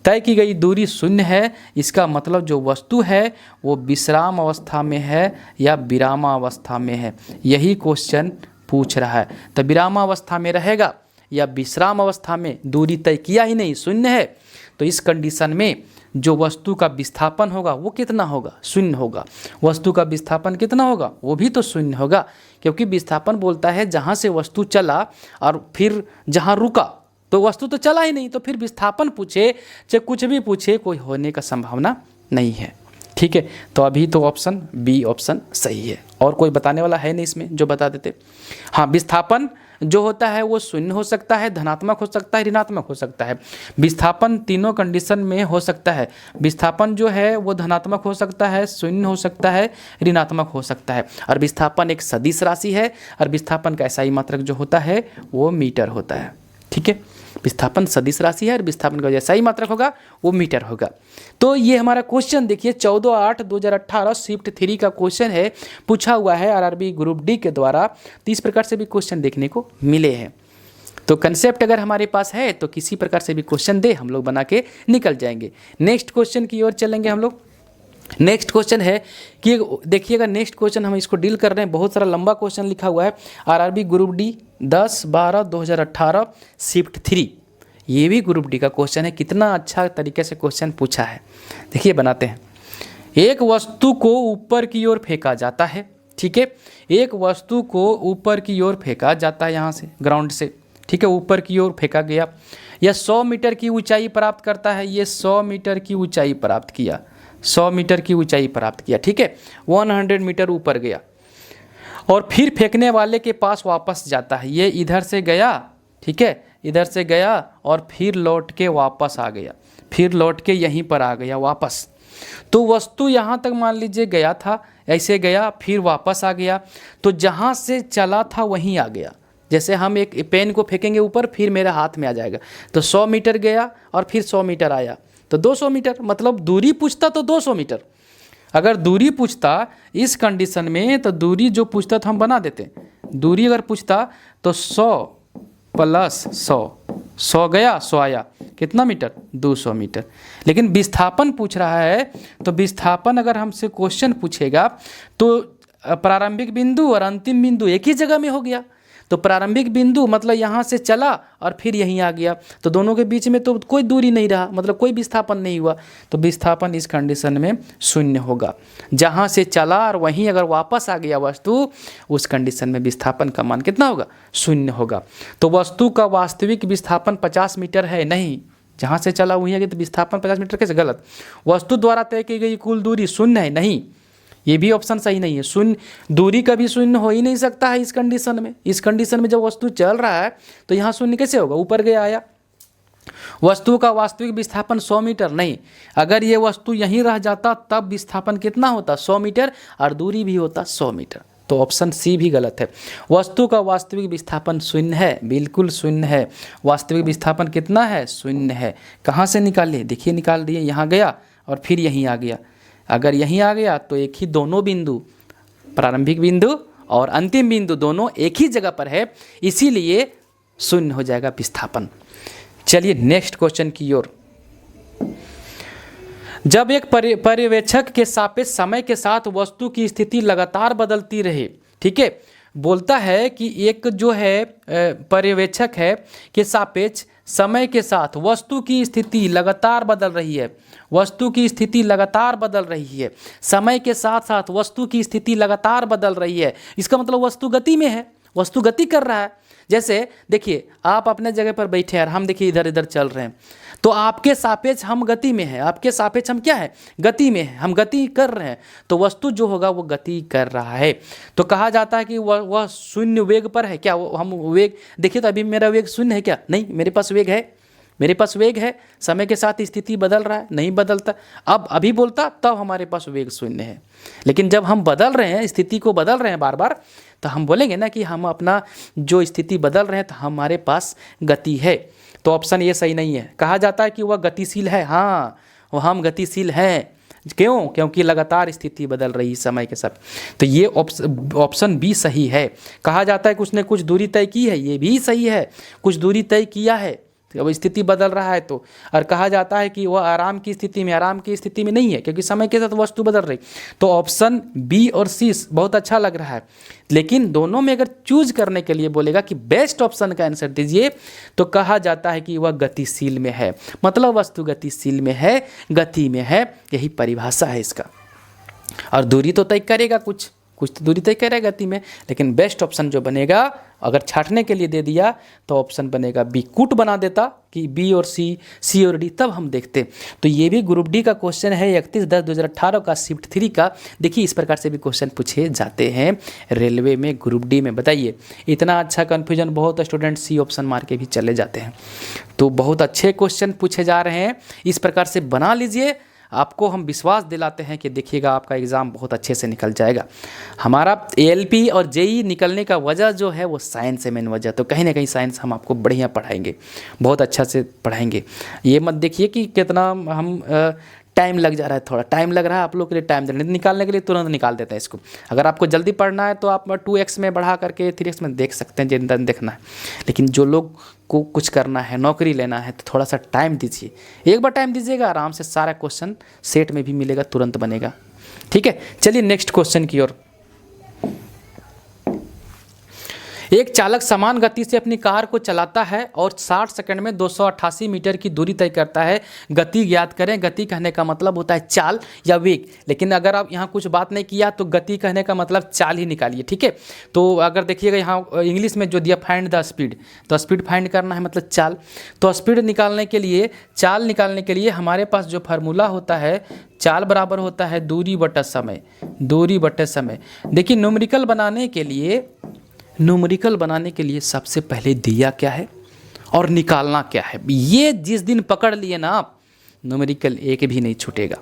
तय की गई दूरी 0 है, इसका मतलब जो वस्तु है वो विश्राम अवस्था में है या विरामावस्था में है। यही क्वेश्चन पूछ रहा है। तो विरामावस्था में रहेगा या विश्राम अवस्था में, दूरी तय किया ही नहीं, 0 है, तो इस कंडीशन में जो वस्तु का विस्थापन होगा वो कितना होगा, 0 होगा। वस्तु का विस्थापन कितना होगा, वो भी तो 0 होगा, क्योंकि विस्थापन बोलता है जहाँ से वस्तु चला और फिर जहाँ रुका, तो वस्तु तो चला ही नहीं, तो फिर विस्थापन पूछे चाहे कुछ भी पूछे, कोई होने का संभावना नहीं है। ठीक है, तो अभी तो ऑप्शन बी ऑप्शन सही है, और कोई बताने वाला है नहीं इसमें जो बता देते। हाँ, विस्थापन जो होता है वो 0 हो सकता है, धनात्मक हो सकता है, ऋणात्मक हो सकता है। विस्थापन तीनों कंडीशन में हो सकता है। विस्थापन जो है वो धनात्मक हो सकता है, 0 हो सकता है, ऋणात्मक हो सकता है। और विस्थापन एक सदिश राशि है, और विस्थापन का SI मात्रक जो होता है वो मीटर होता है। ठीक है, विस्थापन सदिश राशि है और विस्थापन का SI मात्रक होगा वो मीटर होगा। तो ये हमारा क्वेश्चन देखिए 14/8/2018 शिफ्ट 3 का क्वेश्चन है, पूछा हुआ है RRB ग्रुप डी के द्वारा। तो इस प्रकार से भी क्वेश्चन देखने को मिले हैं। तो कंसेप्ट अगर हमारे पास है तो किसी प्रकार से भी क्वेश्चन दे, हम लोग बना के निकल जाएंगे। नेक्स्ट क्वेश्चन की ओर चलेंगे हम लोग। नेक्स्ट क्वेश्चन है कि देखिएगा, नेक्स्ट क्वेश्चन हम इसको डील कर रहे हैं, बहुत सारा लंबा क्वेश्चन लिखा हुआ है। आरआरबी ग्रुप डी 10/12/2018 शिफ्ट 3, ये भी ग्रुप डी का क्वेश्चन है। कितना अच्छा तरीके से क्वेश्चन पूछा है, देखिए बनाते हैं। एक वस्तु को ऊपर की ओर फेंका जाता है, ठीक है, एक वस्तु को ऊपर की ओर फेंका जाता है, यहाँ से ग्राउंड से, ठीक है, ऊपर की ओर फेंका गया। यह 100 मीटर की ऊंचाई प्राप्त करता है, ये 100 मीटर की ऊंचाई प्राप्त किया, 100 मीटर की ऊंचाई प्राप्त किया, ठीक है, 100 मीटर ऊपर गया और फिर फेंकने वाले के पास वापस जाता है। ये इधर से गया, ठीक है, इधर से गया और फिर लौट के वापस आ गया, फिर लौट के यहीं पर आ गया वापस। तो वस्तु यहाँ तक मान लीजिए गया था, ऐसे गया फिर वापस आ गया, तो जहाँ से चला था वहीं आ गया। जैसे हम एक पेन को फेंकेंगे ऊपर, फिर मेरे हाथ में आ जाएगा, तो 100 मीटर गया और फिर 100 मीटर आया, तो 200 मीटर, मतलब दूरी पूछता तो 200 मीटर। अगर दूरी पूछता इस कंडीशन में, तो दूरी जो पूछता था हम बना देते। दूरी अगर पूछता तो 100 + 100 गया 100 आया, कितना मीटर, 200 मीटर। लेकिन विस्थापन पूछ रहा है, तो विस्थापन अगर हमसे क्वेश्चन पूछेगा तो प्रारंभिक बिंदु और अंतिम बिंदु एक ही जगह में हो गया। तो प्रारंभिक बिंदु मतलब यहाँ से चला और फिर यहीं आ गया, तो दोनों के बीच में तो कोई दूरी नहीं रहा, मतलब कोई विस्थापन नहीं हुआ, तो विस्थापन इस कंडीशन में 0 होगा। जहाँ से चला और वहीं अगर वापस आ गया वस्तु, उस कंडीशन में विस्थापन का मान कितना होगा, 0 होगा। तो वस्तु का वास्तविक विस्थापन 50 मीटर है, नहीं, जहाँ से चला वहीं आ गया, तो विस्थापन 50 मीटर कैसे, गलत। वस्तु द्वारा तय की गई कुल दूरी 0 है, नहीं, ये भी ऑप्शन सही नहीं है। 0 दूरी कभी 0 हो ही नहीं सकता है इस कंडीशन में। इस कंडीशन में जब वस्तु चल रहा है तो यहाँ 0 कैसे होगा, ऊपर गया आया। वस्तु का वास्तविक विस्थापन 100 मीटर, नहीं, अगर ये वस्तु यहीं रह जाता तब विस्थापन कितना होता, 100 मीटर, और दूरी भी होता 100 मीटर। तो ऑप्शन सी भी गलत है। वस्तु का वास्तविक विस्थापन 0 है, बिल्कुल 0 है। वास्तविक विस्थापन कितना है, 0 है। कहाँ से निकाले, देखिए निकाल दिए, यहाँ गया और फिर यहीं आ गया। अगर यहीं आ गया तो एक ही, दोनों बिंदु, प्रारंभिक बिंदु और अंतिम बिंदु दोनों एक ही जगह पर है, इसीलिए 0 हो जाएगा विस्थापन। चलिए नेक्स्ट क्वेश्चन की ओर। जब एक पर्यवेक्षक के सापेक्ष समय के साथ वस्तु की स्थिति लगातार बदलती रहे, ठीक है, बोलता है कि एक जो है पर्यवेक्षक है के सापेक्ष समय के साथ वस्तु की स्थिति लगातार बदल रही है, वस्तु की स्थिति लगातार बदल रही है, समय के साथ साथ वस्तु की स्थिति लगातार बदल रही है। इसका मतलब वस्तु गति में है, वस्तु गति कर रहा है। जैसे देखिए, आप अपने जगह पर बैठे हैं और हम देखिए इधर इधर चल रहे हैं, तो आपके सापेक्ष हम गति में हैं, आपके सापेक्ष हम क्या है, गति में हैं, हम गति कर रहे हैं, तो वस्तु जो होगा वो गति कर रहा है। तो कहा जाता है कि वह 0 वेग पर है क्या, हम वेग, देखिए तो अभी मेरा वेग 0 है क्या, नहीं, मेरे पास वेग है, मेरे पास वेग है। समय के साथ स्थिति बदल रहा है, नहीं बदलता। अब अभी बोलता तब हमारे पास वेग 0 है, लेकिन जब हम बदल रहे हैं, स्थिति को बदल रहे हैं बार बार, तो हम बोलेंगे ना कि हम अपना जो स्थिति बदल रहे हैं तो हमारे पास गति है। तो ऑप्शन ये सही नहीं है। कहा जाता है कि वह गतिशील है, हाँ, वो हम गतिशील हैं। क्यों, क्योंकि लगातार स्थिति बदल रही समय के साथ। तो ये ऑप्शन बी सही है। कहा जाता है कि उसने कुछ दूरी तय की है, ये भी सही है, कुछ दूरी तय किया है, अब स्थिति बदल रहा है तो। और कहा जाता है कि वह आराम की स्थिति में नहीं है, क्योंकि समय के साथ वस्तु बदल रही। तो ऑप्शन बी और सी बहुत अच्छा लग रहा है, लेकिन दोनों में अगर चूज करने के लिए बोलेगा कि बेस्ट ऑप्शन का आंसर दीजिए, तो कहा जाता है कि वह गतिशील में है, मतलब वस्तु गतिशील में है, गति में है, यही परिभाषा है इसका। और दूरी तो तय करेगा, कुछ तो दूरी तय करेगा गति में, लेकिन बेस्ट ऑप्शन जो बनेगा, अगर छांटने के लिए दे दिया तो ऑप्शन बनेगा बी। कूट बना देता कि बी और सी और डी, तब हम देखते। तो ये भी ग्रुप डी का क्वेश्चन है, 31/10/2018 का शिफ्ट 3 का। देखिए इस प्रकार से भी क्वेश्चन पूछे जाते हैं रेलवे में, ग्रुप डी में। बताइए, इतना अच्छा कन्फ्यूजन, बहुत स्टूडेंट सी ऑप्शन मार के भी चले जाते हैं। तो बहुत अच्छे क्वेश्चन पूछे जा रहे हैं, इस प्रकार से बना लीजिए। आपको हम विश्वास दिलाते हैं कि देखिएगा आपका एग्ज़ाम बहुत अच्छे से निकल जाएगा। हमारा एएलपी और जेई निकलने का वजह जो है वो साइंस है मेन वजह। तो कहीं ना कहीं साइंस हम आपको बढ़िया पढ़ाएंगे, बहुत अच्छा से पढ़ाएंगे। ये मत देखिए कि कितना हम टाइम लग जा रहा है, थोड़ा टाइम लग रहा है आप लोग के लिए, टाइम देने निकालने के लिए तुरंत निकाल देते हैं इसको। अगर आपको जल्दी पढ़ना है तो आप 2x में बढ़ा करके 3x में देख सकते हैं जितना देखना है। लेकिन जो लोग को कुछ करना है, नौकरी लेना है, तो थोड़ा सा टाइम दीजिए। एक बार टाइम दीजिएगा, आराम से सारा क्वेश्चन सेट में भी मिलेगा, तुरंत बनेगा। ठीक है, चलिए नेक्स्ट क्वेश्चन की ओर। एक चालक समान गति से अपनी कार को चलाता है और 60 सेकंड में 288 मीटर की दूरी तय करता है। गति ज्ञात करें। गति कहने का मतलब होता है चाल या वेग, लेकिन अगर आप यहाँ कुछ बात नहीं किया तो गति कहने का मतलब चाल ही निकालिए। ठीक है, तो अगर देखिएगा यहाँ इंग्लिश में जो दिया फाइंड द स्पीड, तो स्पीड फाइंड करना है मतलब चाल। तो स्पीड निकालने के लिए, चाल निकालने के लिए हमारे पास जो फार्मूला होता है, चाल बराबर होता है दूरी बटा समय। दूरी बटे समय। देखिए न्यूमेरिकल बनाने के लिए सबसे पहले दिया क्या है और निकालना क्या है, ये जिस दिन पकड़ लिए ना आप, न्यूमेरिकल एक भी नहीं छूटेगा।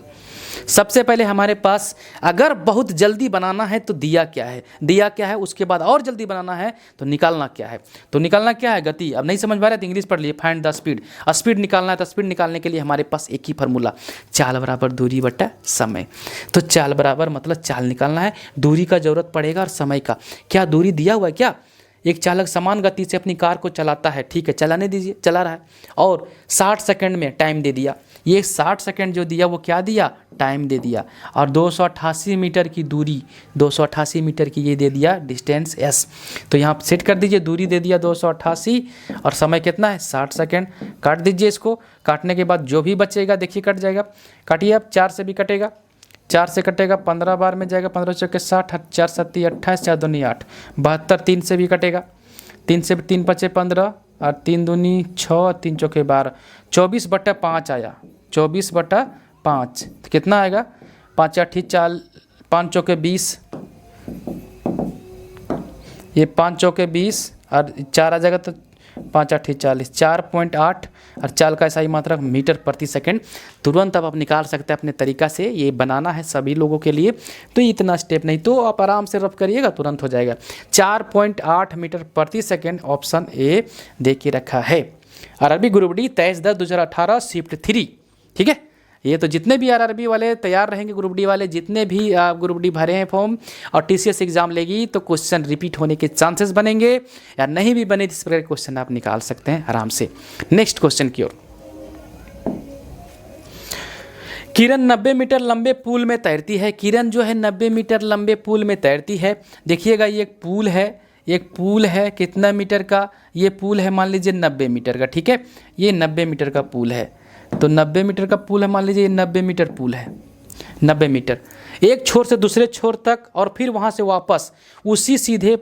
सबसे पहले हमारे पास अगर बहुत जल्दी बनाना है तो दिया क्या है, दिया क्या है, उसके बाद और जल्दी बनाना है तो निकालना क्या है। तो निकालना क्या है, गति। अब नहीं समझ पा रहे तो इंग्लिश पढ़ लिए, फाइंड द स्पीड। स्पीड निकालना है तो स्पीड निकालने के लिए हमारे पास एक ही फार्मूला, चाल बराबर दूरी बटा समय। तो चाल बराबर मतलब चाल निकालना है, दूरी का जरूरत पड़ेगा और समय का। क्या दूरी दिया हुआ है क्या, एक चालक समान गति से अपनी कार को चलाता है, ठीक है चलाने दीजिए, चला रहा है, और 60 सेकंड में टाइम दे दिया। ये 60 सेकंड जो दिया वो क्या दिया, टाइम दे दिया। और 288 मीटर की दूरी, 288 मीटर की ये दे दिया डिस्टेंस s। तो यहाँ सेट कर दीजिए, दूरी दे दिया 288 और समय कितना है 60 सेकंड। काट दीजिए इसको, काटने के बाद जो भी बचेगा देखिए कट जाएगा। काटिए अब, 4 से भी कटेगा, 4 से कटेगा, 15 बार में जाएगा, 15 चौके 60, 4 7 28, 4 दूनी 8, 72। 3 से भी कटेगा, 3 से 3 5 15 और 3 दूनी 6, 3 चौके 12, 24/5 आया, 24/5। तो कितना आएगा, 5 8 4, 5 चौके 20, ये 5 चौके 20 और 4 आ जाएगा तो 5 8 40, 4.8 और चाल का सही मात्रक मीटर प्रति सेकंड। तुरंत आप निकाल सकते हैं अपने तरीका से। ये बनाना है सभी लोगों के लिए, तो इतना स्टेप नहीं, तो आप आराम से रफ करिएगा, तुरंत हो जाएगा। 4.8 मीटर प्रति सेकंड ऑप्शन ए दे के रखा है। RRB group D 23/10/2018 shift 3। ठीक है, ये तो जितने भी आरआरबी वाले तैयार रहेंगे, ग्रुप डी वाले जितने भी ग्रुप डी भरे हैं फॉर्म और टीसीएस एग्जाम लेगी, तो क्वेश्चन रिपीट होने के चांसेस बनेंगे, या नहीं भी बने इस प्रकार क्वेश्चन आप निकाल सकते हैं आराम से। नेक्स्ट क्वेश्चन की ओर। किरण 90 मीटर लंबे पुल में तैरती है। किरण जो है 90 मीटर लंबे पुल में तैरती है। देखिएगा ये एक पुल है, एक पुल है कितना मीटर का, ये पुल है मान लीजिए 90 मीटर का। ठीक है, ये 90 मीटर का पुल है, तो 90 मीटर का पुल है, मान लीजिए ये 90 मीटर पुल है, 90 मीटर। एक छोर से दूसरे छोर तक और फिर वहाँ से वापस उसी सीधे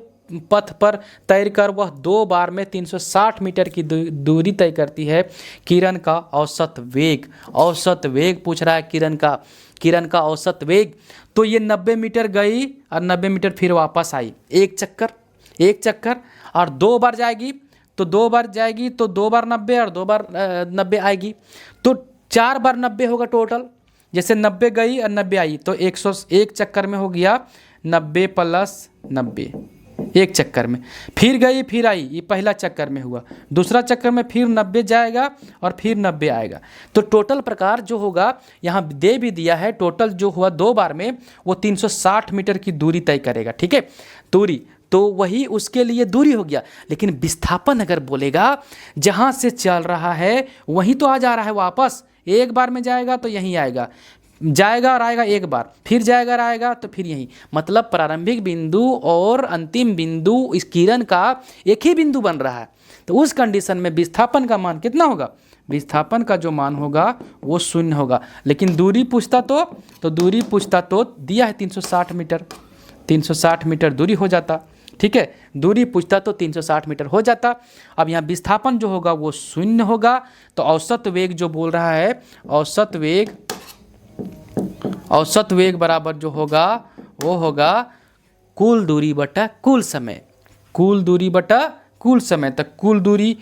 पथ पर तैरकर वह 2 बार में 360 मीटर की दूरी तय करती है। किरण का औसत वेग, औसत वेग पूछ रहा है किरण का औसत वेग। तो ये 90 मीटर गई और 90 मीटर फिर वापस आई, एक चक्कर और 2 बार जाएगी, तो 2 बार जाएगी तो 2 बार 90 और 2 बार 90 आएगी, तो 4 बार 90 होगा टोटल। जैसे 90 गई और 90 आई तो 101 चक्कर में हो गया 90 + 90, एक चक्कर में। फिर गई फिर आई, ये पहला चक्कर में हुआ, दूसरा चक्कर में फिर 90 जाएगा और फिर 90 आएगा। तो टोटल प्रकार जो होगा यहाँ दे भी दिया है, टोटल जो हुआ 2 बार में वो 360 मीटर की दूरी तय करेगा। ठीक है, दूरी तो वही उसके लिए दूरी हो गया। लेकिन विस्थापन अगर बोलेगा, जहाँ से चल रहा है वहीं तो आ जा रहा है वापस, एक बार में जाएगा तो यहीं आएगा, जाएगा और आएगा एक बार, फिर जाएगा और आएगा तो फिर यहीं, मतलब प्रारंभिक बिंदु और अंतिम बिंदु इस किरण का एक ही बिंदु बन रहा है। तो उस कंडीशन में विस्थापन का मान कितना होगा, विस्थापन का जो मान होगा वो 0 होगा। लेकिन दूरी पूछता तो दूरी पूछता तो दिया है 360 मीटर, 360 मीटर दूरी हो जाता। ठीक है, दूरी पूछता तो 360 मीटर हो जाता। अब यहाँ विस्थापन जो होगा वो 0 होगा। तो औसत वेग जो बोल रहा है, औसत वेग बराबर जो होगा वो होगा कुल दूरी बटा कुल समय, कुल दूरी बटा कुल समय। तक कुल दूरी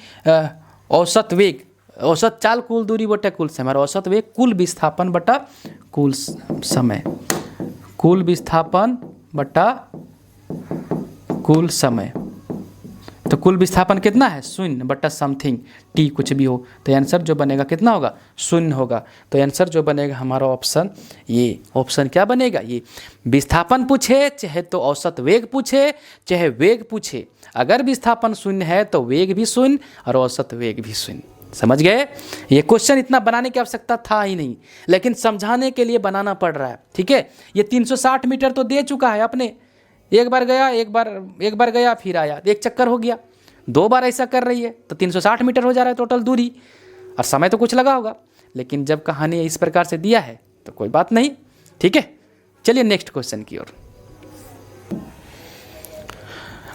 औसत वेग, औसत चाल कुल दूरी बटा कुल समय, औसत वेग कुल विस्थापन बटा कुल समय, कुल विस्थापन बटा कुल समय। तो कुल विस्थापन कितना है, शून्य बटा समथिंग टी कुछ भी हो, तो आंसर जो बनेगा कितना होगा, शून्य होगा। तो आंसर जो बनेगा हमारा ऑप्शन ये, ऑप्शन क्या बनेगा ये। विस्थापन पूछे चाहे तो औसत वेग पूछे चाहे वेग पूछे, अगर विस्थापन शून्य है तो वेग भी शून्य और औसत वेग भी शून्य। समझ गए। ये क्वेश्चन इतना बनाने की आवश्यकता था ही नहीं, लेकिन समझाने के लिए बनाना पड़ रहा है। ठीक है, ये 360 मीटर तो दे चुका है अपने, एक बार गया एक बार गया फिर आया, एक चक्कर हो गया, 2 बार ऐसा कर रही है तो 360 मीटर हो जा रहा है टोटल दूरी, और समय तो कुछ लगा होगा, लेकिन जब कहानी इस प्रकार से दिया है तो कोई बात नहीं। ठीक है, चलिए नेक्स्ट क्वेश्चन की ओर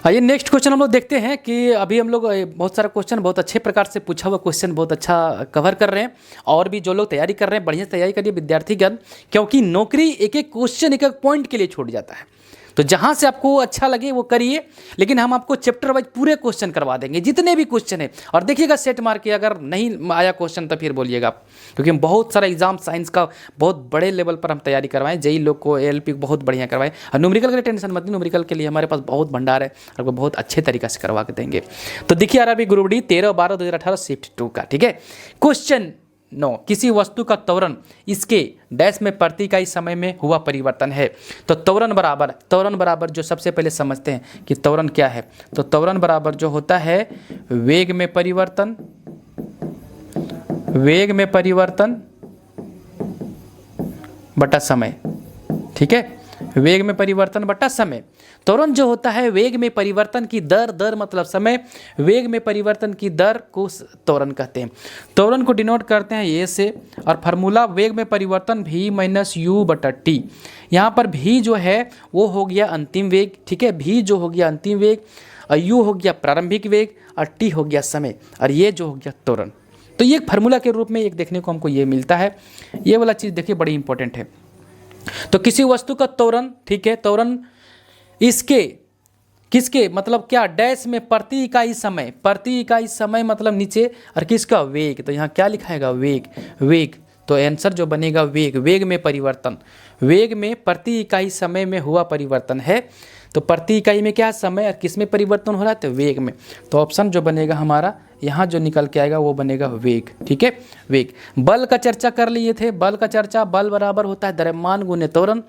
आइए। नेक्स्ट क्वेश्चन हम लोग देखते हैं कि अभी हम लोग बहुत सारा क्वेश्चन बहुत अच्छे प्रकार से पूछा हुआ क्वेश्चन बहुत अच्छा कवर कर रहे हैं, और भी जो लोग तैयारी कर रहे हैं बढ़िया तैयारी करिए विद्यार्थीगण, क्योंकि नौकरी एक एक क्वेश्चन एक एक पॉइंट के लिए छूट जाता है। तो जहाँ से आपको अच्छा लगे वो करिए, लेकिन हम आपको चैप्टर वाइज पूरे क्वेश्चन करवा देंगे जितने भी क्वेश्चन है, और देखिएगा सेट मार के, अगर नहीं आया क्वेश्चन तो फिर बोलिएगा, क्योंकि हम बहुत सारा एग्जाम साइंस का बहुत बड़े लेवल पर हम तैयारी करवाएं, जेई लोग को एएलपी बहुत बढ़िया करवाएं, और न्यूमेरिकल के लिए टेंशन मत, न्यूमेरिकल के लिए हमारे पास बहुत भंडार है, आपको बहुत अच्छे तरीके से करवा के देंगे। तो देखिए यार, अभी ग्रुप डी 13/12/2018 शिफ्ट 2 का, ठीक है, क्वेश्चन 9, किसी वस्तु का त्वरण इसके डैश में प्रति इकाई समय में हुआ परिवर्तन है। तो त्वरण बराबर जो सबसे पहले समझते हैं कि त्वरण क्या है, तो त्वरण बराबर जो होता है वेग में परिवर्तन बटा समय। ठीक है, वेग में परिवर्तन बटा समय। त्वरण जो होता है वेग में परिवर्तन की दर मतलब समय, वेग में परिवर्तन की दर को त्वरण कहते हैं। त्वरण को डिनोट करते हैं ए से, और फार्मूला वेग में परिवर्तन v माइनस यू बटा टी। यहाँ पर v जो है वो हो गया अंतिम वेग, ठीक है, v जो हो गया अंतिम वेग, और u हो गया प्रारंभिक वेग, और t हो गया समय, और ये जो हो गया त्वरण। तो ये एक फार्मूला के रूप में एक देखने को हमको ये मिलता है। ये वाला चीज़ देखिए बड़ी इंपॉर्टेंट है। तो किसी वस्तु का त्वरण, ठीक है, त्वरण इसके किसके मतलब क्या, डैश में प्रति इकाई समय मतलब नीचे, और किसका वेग, तो यहाँ क्या लिखाएगा वेग। तो आंसर जो बनेगा वेग में परिवर्तन, वेग में प्रति इकाई समय में हुआ परिवर्तन है। तो प्रति इकाई में क्या समय और किस में परिवर्तन हो रहा है, तो वेग में। तो ऑप्शन जो बनेगा हमारा यहाँ जो निकल के आएगा वो बनेगा वेग। ठीक है, वेग। बल का चर्चा कर लिए थे, बल का चर्चा, बल बराबर होता है द्रव्यमान गुने त्वरण।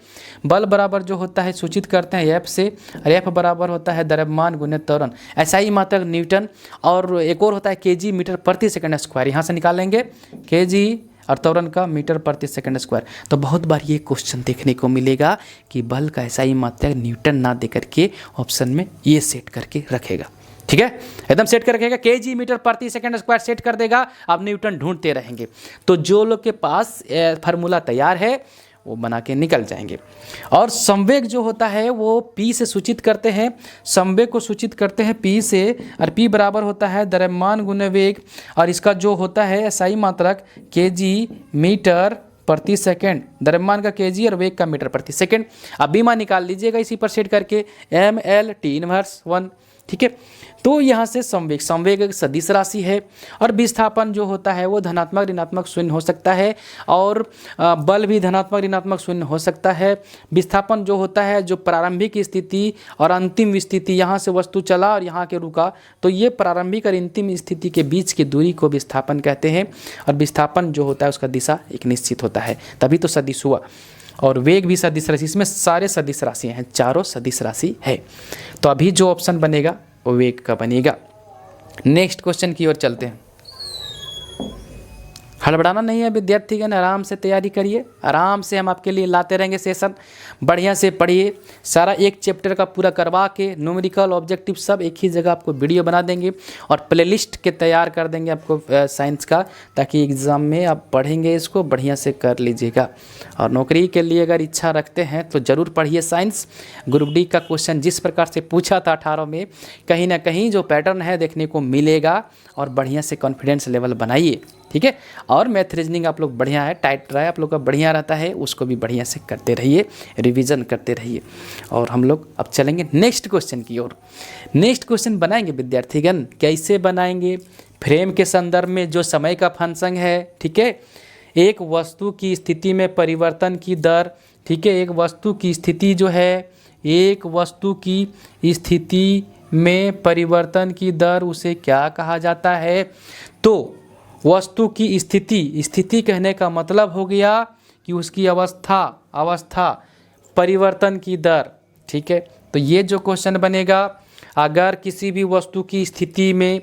बल बराबर जो होता है सूचित करते हैं एफ से, और एफ बराबर होता है द्रव्यमान गुने त्वरण। SI मात्रक न्यूटन, और एक और होता है kg मीटर प्रति सेकंड स्क्वायर, यहाँ से निकालेंगे kg और त्वरण का मीटर प्रति सेकंड स्क्वायर। तो बहुत बार ये क्वेश्चन देखने को मिलेगा कि बल का SI मात्रक न्यूटन ना दे करके ऑप्शन में ये सेट करके रखेगा। ठीक है, एकदम सेट कर रखेगा, kg मीटर प्रति सेकंड स्क्वायर सेट कर देगा, आप न्यूटन ढूंढते रहेंगे। तो जो लोग के पास फार्मूला तैयार है वो बना के निकल जाएंगे। और संवेग जो होता है वो P से सूचित करते हैं, संवेग को सूचित करते हैं P से, और P बराबर होता है द्रव्यमान गुने वेग, और इसका जो होता है SI मात्रक kg मीटर प्रति सेकंड, द्रव्यमान का kg और वेग का मीटर प्रति सेकंड। अब बीमा निकाल लीजिएगा इसी पर सेट करके, ml T−1। ठीक है, तो यहाँ से संवेग एक सदिश राशि है, और विस्थापन जो होता है वो धनात्मक ऋणात्मक शून्य हो सकता है, और बल भी धनात्मक ऋणात्मक शून्य हो सकता है। विस्थापन जो होता है जो प्रारंभिक स्थिति और अंतिम स्थिति, यहाँ से वस्तु चला और यहाँ के रुका, तो ये प्रारंभिक और अंतिम स्थिति के बीच की दूरी को विस्थापन कहते हैं। और विस्थापन जो होता है उसका दिशा एक निश्चित होता है, तभी तो सदिश हुआ। और वेग भी सदिश राशि, इसमें सारे सदिश राशि हैं, चारों सदिश राशि है। तो अभी जो ऑप्शन बनेगा वो वेग का बनेगा। नेक्स्ट क्वेश्चन की ओर चलते हैं। हड़बड़ाना नहीं है विद्यार्थीगण, आराम से तैयारी करिए, आराम से हम आपके लिए लाते रहेंगे सेशन। बढ़िया से पढ़िए, सारा एक चैप्टर का पूरा करवा के न्यूमेरिकल ऑब्जेक्टिव सब एक ही जगह आपको वीडियो बना देंगे, और प्लेलिस्ट के तैयार कर देंगे आपको साइंस का, ताकि एग्ज़ाम में आप पढ़ेंगे इसको बढ़िया से कर लीजिएगा। और नौकरी के लिए अगर इच्छा रखते हैं तो ज़रूर पढ़िए साइंस। ग्रुप डी का क्वेश्चन जिस प्रकार से पूछा था 18 में, कहीं ना कहीं जो पैटर्न है देखने को मिलेगा, और बढ़िया से कॉन्फिडेंस लेवल बनाइए। ठीक है, और मैथ रीजनिंग आप लोग बढ़िया है, टाइट रहा है आप लोग का, बढ़िया रहता है, उसको भी बढ़िया से करते रहिए, रिवीजन करते रहिए। और हम लोग अब चलेंगे नेक्स्ट क्वेश्चन की ओर। नेक्स्ट क्वेश्चन बनाएंगे विद्यार्थीगण, कैसे बनाएंगे, फ्रेम के संदर्भ में जो समय का फंक्शन है, ठीक है, एक वस्तु की स्थिति में परिवर्तन की दर, ठीक है, एक वस्तु की स्थिति जो है, एक वस्तु की स्थिति में परिवर्तन की दर उसे क्या कहा जाता है? तो वस्तु की स्थिति कहने का मतलब हो गया कि उसकी अवस्था परिवर्तन की दर। ठीक है, तो ये जो क्वेश्चन बनेगा, अगर किसी भी वस्तु की स्थिति में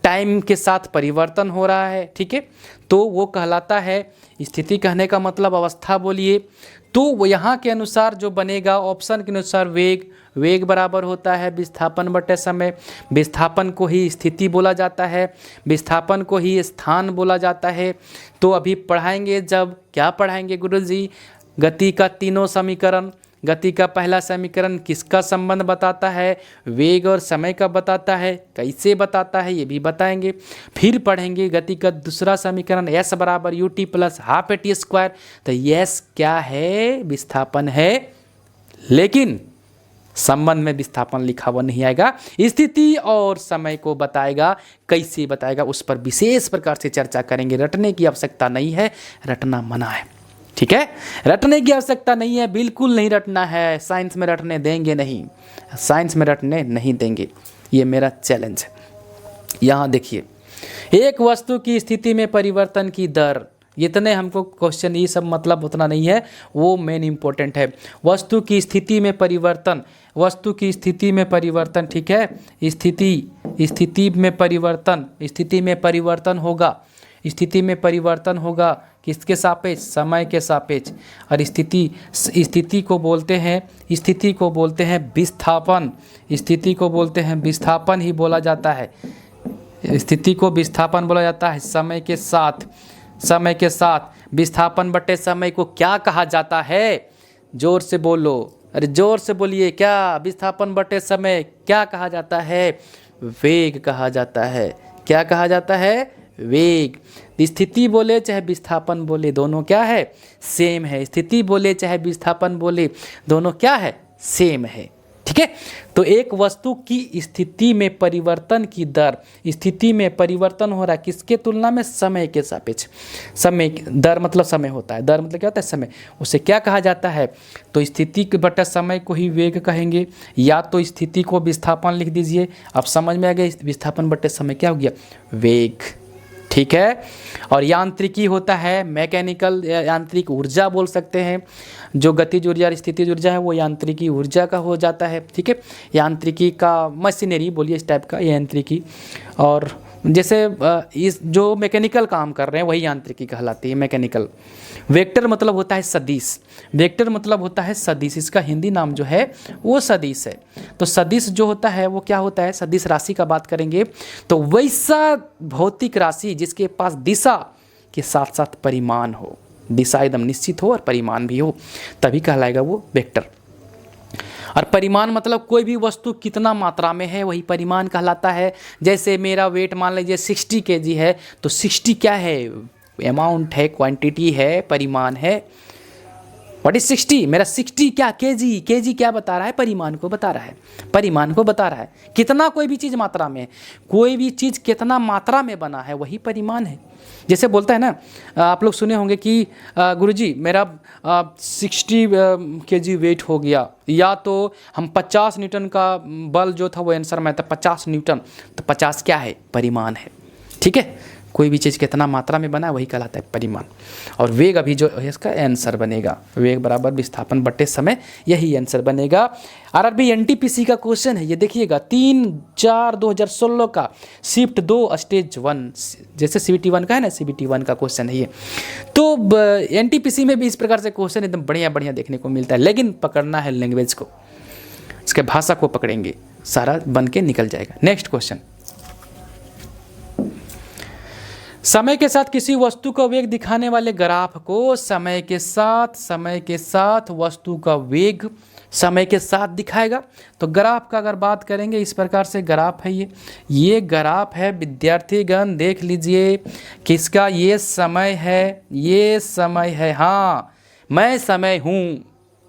टाइम के साथ परिवर्तन हो रहा है, ठीक है, तो वो कहलाता है, स्थिति कहने का मतलब अवस्था बोलिए, तो वो यहाँ के अनुसार जो बनेगा ऑप्शन के अनुसार वेग बराबर होता है विस्थापन बटे समय। विस्थापन को ही स्थिति बोला जाता है, विस्थापन को ही स्थान बोला जाता है। तो अभी पढ़ाएंगे, जब क्या पढ़ाएंगे गुरुजी? गति का तीनों समीकरण। गति का पहला समीकरण किसका संबंध बताता है? वेग और समय का बताता है। कैसे बताता है ये भी बताएंगे। फिर पढ़ेंगे गति का दूसरा समीकरण, s बराबर ut plus half at square. तो s क्या है? विस्थापन है, लेकिन संबंध में विस्थापन लिखा हुआ नहीं आएगा, स्थिति और समय को बताएगा। कैसे बताएगा उस पर विशेष प्रकार से चर्चा करेंगे। रटने की आवश्यकता नहीं है, रटना मना है। ठीक है, रटने की आवश्यकता नहीं है, बिल्कुल नहीं रटना है। साइंस में रटने देंगे नहीं, साइंस में रटने नहीं देंगे, ये मेरा चैलेंज है। यहाँ देखिए, एक वस्तु की स्थिति में परिवर्तन की दर, इतने हमको क्वेश्चन, ये सब मतलब उतना नहीं है, वो मेन इंपॉर्टेंट है। वस्तु की स्थिति में परिवर्तन, वस्तु की स्थिति में परिवर्तन, ठीक है, स्थिति में परिवर्तन होगा, स्थिति में परिवर्तन होगा किसके सापेक्ष? समय के सापेक्ष। और स्थिति को बोलते हैं विस्थापन। स्थिति को बोलते हैं विस्थापन ही बोला जाता है, स्थिति को विस्थापन बोला जाता है। समय के साथ विस्थापन बटे समय को क्या कहा जाता है? जोर से बोलो, अरे जोर से बोलिए, क्या विस्थापन बटे समय क्या कहा जाता है? वेग कहा जाता है। क्या कहा जाता है? वेग। स्थिति बोले चाहे विस्थापन बोले, दोनों क्या है? सेम है। स्थिति बोले चाहे विस्थापन बोले, दोनों क्या है? सेम है। ठीक है, तो एक वस्तु की स्थिति में परिवर्तन की दर, स्थिति में परिवर्तन हो रहा है किसके तुलना में? समय के सापेक्ष। समय दर मतलब समय होता है, दर मतलब क्या होता है? समय। उसे क्या कहा जाता है? तो स्थिति के बटा समय को ही वेग कहेंगे, या तो स्थिति को विस्थापन लिख दीजिए। अब समझ में आ गया, विस्थापन बटे समय क्या हो गया? वेग। ठीक है, और यांत्रिकी होता है मैकेनिकल, यांत्रिक ऊर्जा बोल सकते हैं। जो गतिज ऊर्जा और स्थितिज ऊर्जा है वो यांत्रिकी ऊर्जा का हो जाता है। ठीक है, यांत्रिकी का मशीनरी बोलिए, इस टाइप का यांत्रिकी। और जैसे इस जो मैकेनिकल काम कर रहे हैं वही यांत्रिकी कहलाती है, मैकेनिकल। वेक्टर मतलब होता है सदिश, वेक्टर मतलब होता है सदिश, इसका हिंदी नाम जो है वो सदिश है। तो सदिश जो होता है वो क्या होता है? सदिश राशि का बात करेंगे तो वैसा भौतिक राशि जिसके पास दिशा के साथ साथ परिमाण हो, दिशा एकदम निश्चित हो और परिमाण भी हो, तभी कहलाएगा वो वेक्टर। और परिमाण मतलब कोई भी वस्तु कितना मात्रा में है वही परिमाण कहलाता है। जैसे मेरा वेट मान लीजिए 60 kg है, तो 60 क्या है? अमाउंट है, क्वांटिटी है, परिमाण है। What is 60? मेरा 60 क्या? केजी क्या बता रहा है? परिमाण को बता रहा है, परिमाण को बता रहा है। कितना कोई भी चीज़ मात्रा में, कोई भी चीज़ कितना मात्रा में बना है वही परिमाण है। जैसे बोलता है ना, आप लोग सुने होंगे कि गुरुजी मेरा 60 kg वेट हो गया, या तो हम 50 न्यूटन का बल जो था वो आंसर में था 50 न्यूटन, तो 50 क्या है? परिमाण है। ठीक है, कोई भी चीज़ कितना मात्रा में बना है वही कहलाता है परिमाण। और वेग अभी जो है इसका आंसर बनेगा, वेग बराबर विस्थापन बटे समय, यही आंसर बनेगा। आरआरबी एनटीपीसी का क्वेश्चन है, ये देखिएगा 3/4/2016 का शिफ्ट 2 स्टेज 1, जैसे CBT 1 का है ना, CBT 1 का क्वेश्चन है ये। तो एनटीपीसी में भी इस प्रकार से क्वेश्चन एकदम बढ़िया देखने को मिलता है, लेकिन पकड़ना है लैंग्वेज को, इसके भाषा को पकड़ेंगे, सारा बन के निकल जाएगा। नेक्स्ट क्वेश्चन, समय के साथ किसी वस्तु का वेग दिखाने वाले ग्राफ को समय के साथ वस्तु का वेग समय के साथ दिखाएगा। तो ग्राफ का अगर बात करेंगे, इस प्रकार से ग्राफ है, ये ग्राफ है विद्यार्थीगण, देख लीजिए किसका? ये समय है, हाँ मैं समय हूँ,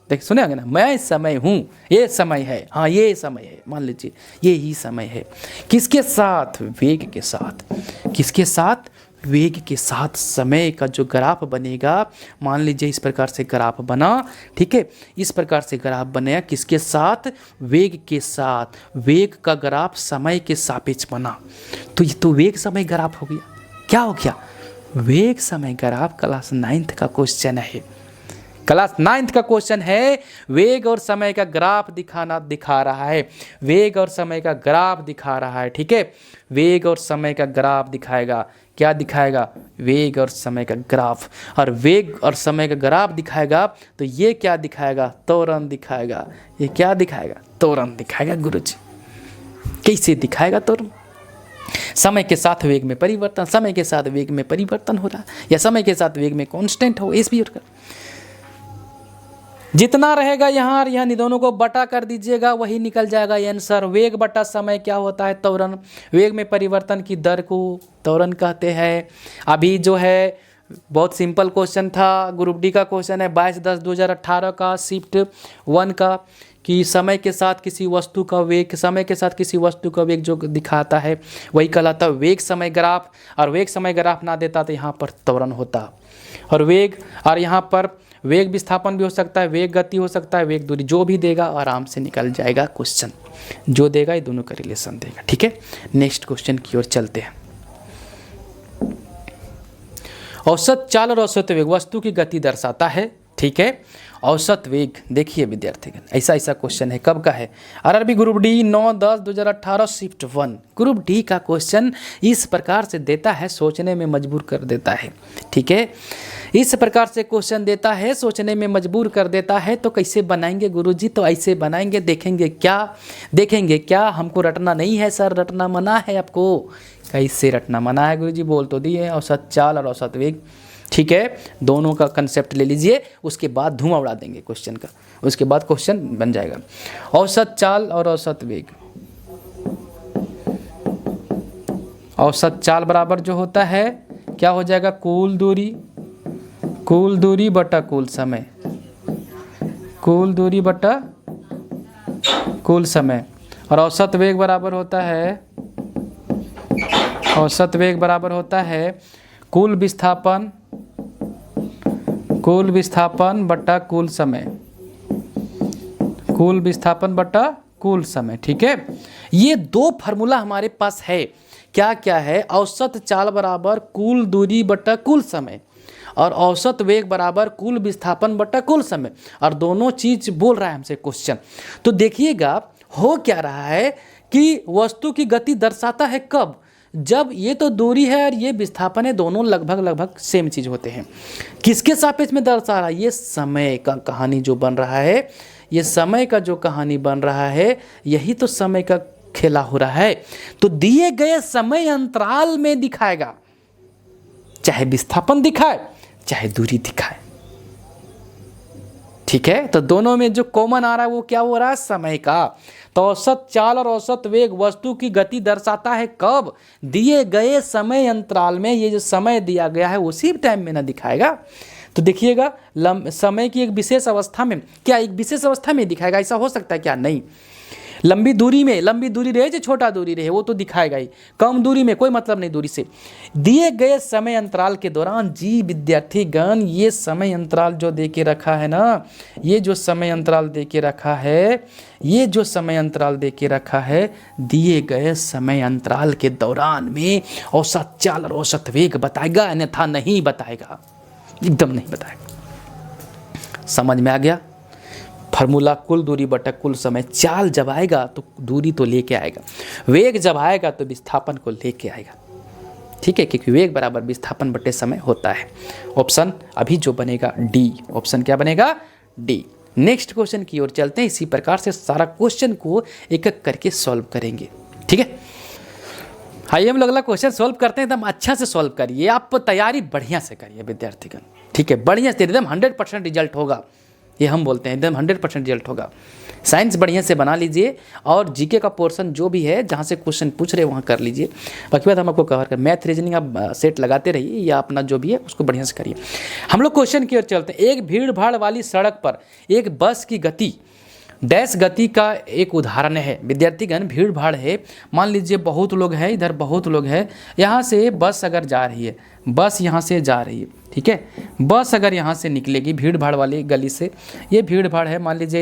देख सुने होंगे ना, मैं समय हूँ, ये समय है, हाँ ये समय है, मान लीजिए ये ही समय है। किसके साथ? वेग के साथ। किसके साथ? वेग के साथ समय का जो ग्राफ बनेगा, मान लीजिए इस प्रकार से ग्राफ बना, ठीक है, इस प्रकार से ग्राफ बनेगा किसके साथ, वेग के साथ। वेग का ग्राफ समय के सापेक्ष बना, तो ये तो वेग समय ग्राफ हो गया। क्या हो गया, वेग समय ग्राफ। क्लास 9th का क्वेश्चन है, क्लास 9th का क्वेश्चन है। वेग और समय का ग्राफ दिखा रहा है, वेग और समय का ग्राफ दिखा रहा है, ठीक है। वेग और समय का ग्राफ दिखाएगा, क्या दिखाएगा, वेग और समय का ग्राफ। और वेग और समय का ग्राफ दिखाएगा तो ये क्या दिखाएगा, त्वरण दिखाएगा। ये क्या दिखाएगा, त्वरण दिखाएगा गुरुजी। कैसे दिखाएगा त्वरण, समय के साथ वेग में परिवर्तन, समय के साथ वेग में परिवर्तन हो रहा है, या समय के साथ वेग में कांस्टेंट हो, इस भी जितना रहेगा यहाँ और यहाँ दोनों को बटा कर दीजिएगा, वही निकल जाएगा आंसर। वेग बटा समय क्या होता है, त्वरण। वेग में परिवर्तन की दर को त्वरण कहते हैं। अभी जो है बहुत सिंपल क्वेश्चन था, ग्रुप डी का क्वेश्चन है 22/10/2018 का, शिफ्ट 1 का, कि समय के साथ किसी वस्तु का वेग, समय के साथ किसी वस्तु का वेग जो दिखाता है वही कहलाता है वेग समय ग्राफ। और वेग समय ग्राफ ना देता तो यहाँ पर त्वरण होता। और वेग, और यहाँ पर वेग विस्थापन भी हो सकता है, वेग गति हो सकता है, वेग दूरी, जो भी देगा आराम से निकल जाएगा क्वेश्चन। जो देगा ये दोनों का रिलेशन देगा, ठीक है। नेक्स्ट क्वेश्चन की ओर चलते हैं। औसत चाल और औसत वेग वस्तु की गति दर्शाता है, ठीक है। औसत वेग, देखिए विद्यार्थीगण, ऐसा क्वेश्चन है, कब का है, RRB group D 9/10/2018 shift 1। Group D का क्वेश्चन इस प्रकार से देता है, सोचने में मजबूर कर देता है, ठीक है। इस प्रकार से क्वेश्चन देता है, सोचने में मजबूर कर देता है। तो कैसे बनाएंगे गुरुजी, तो ऐसे बनाएंगे, देखेंगे क्या, हमको रटना नहीं है सर, रटना मना है आपको। कैसे रटना मना है गुरुजी, बोल तो दिए, औसत चाल और औसत वेग, ठीक है। दोनों का कंसेप्ट ले लीजिए, उसके बाद धुआं उड़ा देंगे क्वेश्चन का, उसके बाद क्वेश्चन बन जाएगा। औसत चाल और औसत वेग, औसत चाल बराबर जो होता है क्या हो जाएगा, कुल दूरी बटा कुल समय, कुल दूरी बटा कुल समय। और औसत वेग बराबर होता है, औसत वेग बराबर होता है कुल विस्थापन बटा कुल समय, कुल विस्थापन बटा कुल समय, ठीक है। ये दो फार्मूला हमारे पास है, क्या क्या है, औसत चाल बराबर कुल दूरी बटा कुल समय, और औसत वेग बराबर कुल विस्थापन बटा कुल समय। और दोनों चीज बोल रहा है हमसे क्वेश्चन। तो देखिएगा हो क्या रहा है कि वस्तु की गति दर्शाता है कब, जब ये तो दूरी है और ये विस्थापन है, दोनों लगभग सेम चीज होते हैं। किसके सापेक्ष में दर्शा रहा है, ये समय का कहानी जो बन रहा है, ये समय का जो कहानी बन रहा है, यही तो समय का खेला हो रहा है। तो दिए गए समय अंतराल में दिखाएगा, चाहे विस्थापन दिखाए चाहे दूरी दिखाए, ठीक है। तो दोनों में जो कॉमन आ रहा है वो क्या हो रहा है, समय का। तो औसत चाल और औसत वेग वस्तु की गति दर्शाता है कब, दिए गए समय अंतराल में। ये जो समय दिया गया है उसी टाइम में ना दिखाएगा। तो देखिएगा समय की एक विशेष अवस्था में, क्या एक विशेष अवस्था में दिखाएगा, ऐसा हो सकता है क्या, नहीं। लंबी दूरी रहे जो छोटा दूरी रहे वो तो दिखाएगा ही, कम दूरी में कोई मतलब नहीं दूरी से। दिए गए समय अंतराल के दौरान, जी विद्यार्थीगण, ये समय अंतराल जो दे के रखा है ना, ये जो समय अंतराल दे के रखा है, ये जो समय अंतराल दे के रखा है, दिए गए समय अंतराल के दौरान में औसत चाल और औसत वेग बताएगा, अन्यथा नहीं बताएगा, एकदम नहीं बताएगा। समझ में आ गया फार्मूला, कुल दूरी बटा कुल समय। चाल जब आएगा तो दूरी तो लेके आएगा, वेग जब आएगा तो विस्थापन को लेके आएगा, ठीक है, क्योंकि वेग बराबर विस्थापन बटे समय होता है। ऑप्शन अभी जो बनेगा डी, ऑप्शन क्या बनेगा, डी। नेक्स्ट क्वेश्चन की ओर चलते हैं। इसी प्रकार से सारा क्वेश्चन को एक एक करके सॉल्व करेंगे, ठीक है। आइए हम लोग अगला क्वेश्चन सॉल्व करते हैं। एकदम अच्छा से सॉल्व करिए, आप तैयारी बढ़िया से करिए विद्यार्थीगण, ठीक है, बढ़िया से, एकदम 100% रिजल्ट होगा, ये हम बोलते हैं, एकदम 100% रिजल्ट होगा। साइंस बढ़िया से बना लीजिए, और जीके का पोर्शन जो भी है जहाँ से क्वेश्चन पूछ रहे हैं वहाँ कर लीजिए। बाकी बात हम आपको कवर कर, मैथ रीजनिंग आप सेट लगाते रहिए, या अपना जो भी है उसको बढ़िया से करिए। हम लोग क्वेश्चन की ओर चलते हैं। एक भीड़ भाड़ वाली सड़क पर एक बस की गति डैश गति का एक उदाहरण है। विद्यार्थीगण, भीड़ भाड़ है, मान लीजिए बहुत लोग हैं, इधर बहुत लोग हैं, यहाँ से बस अगर जा रही है, बस यहाँ से जा रही है, ठीक है। बस अगर यहाँ से निकलेगी भीड़ भाड़ वाली गली से, ये भीड़ भाड़ है, मान लीजिए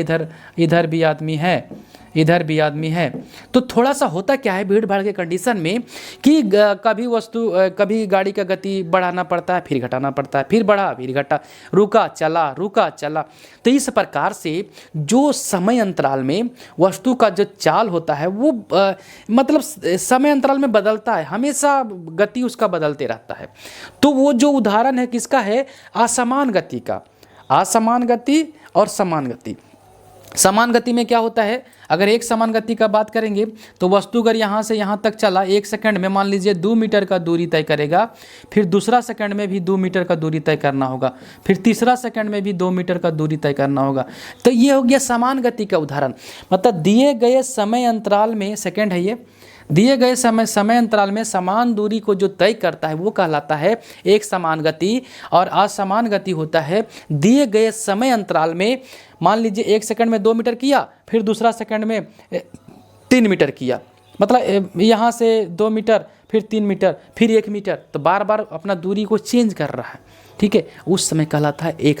इधर भी आदमी है, इधर भी आदमी है, तो थोड़ा सा होता क्या है भीड़ भाड़ के कंडीशन में कि कभी गाड़ी का गति बढ़ाना पड़ता है, फिर घटाना पड़ता है, फिर बढ़ा फिर घटा, रुका चला। तो इस प्रकार से जो समय अंतराल में वस्तु का जो चाल होता है वो मतलब समय अंतराल में बदलता है, हमेशा गति उसका बदलते रहता है। तो वो जो उदाहरण है किसका है, असमान गति का। असमान गति और समान गति। समान गति में क्या होता है, अगर एक समान गति का बात करेंगे तो वस्तु अगर यहाँ से यहाँ तक चला 1 सेकंड में मान लीजिए 2 मीटर का दूरी तय करेगा, फिर दूसरा सेकंड में भी 2 मीटर का दूरी तय करना होगा, फिर तीसरा सेकंड में भी 2 मीटर का दूरी तय करना होगा। तो ये हो गया समान गति का उदाहरण। मतलब दिए गए समय अंतराल में, सेकंड है ये, दिए गए समय अंतराल में समान दूरी को जो तय करता है वो कहलाता है एक समान गति। और असमान गति होता है दिए गए समय अंतराल में, मान लीजिए 1 सेकंड में 2 मीटर किया, फिर दूसरा सेकंड में 3 मीटर किया, मतलब यहाँ से 2 मीटर, फिर 3 मीटर, फिर 1 मीटर, तो बार बार अपना दूरी को चेंज कर रहा है, ठीक है। उस समय कहलाता है एक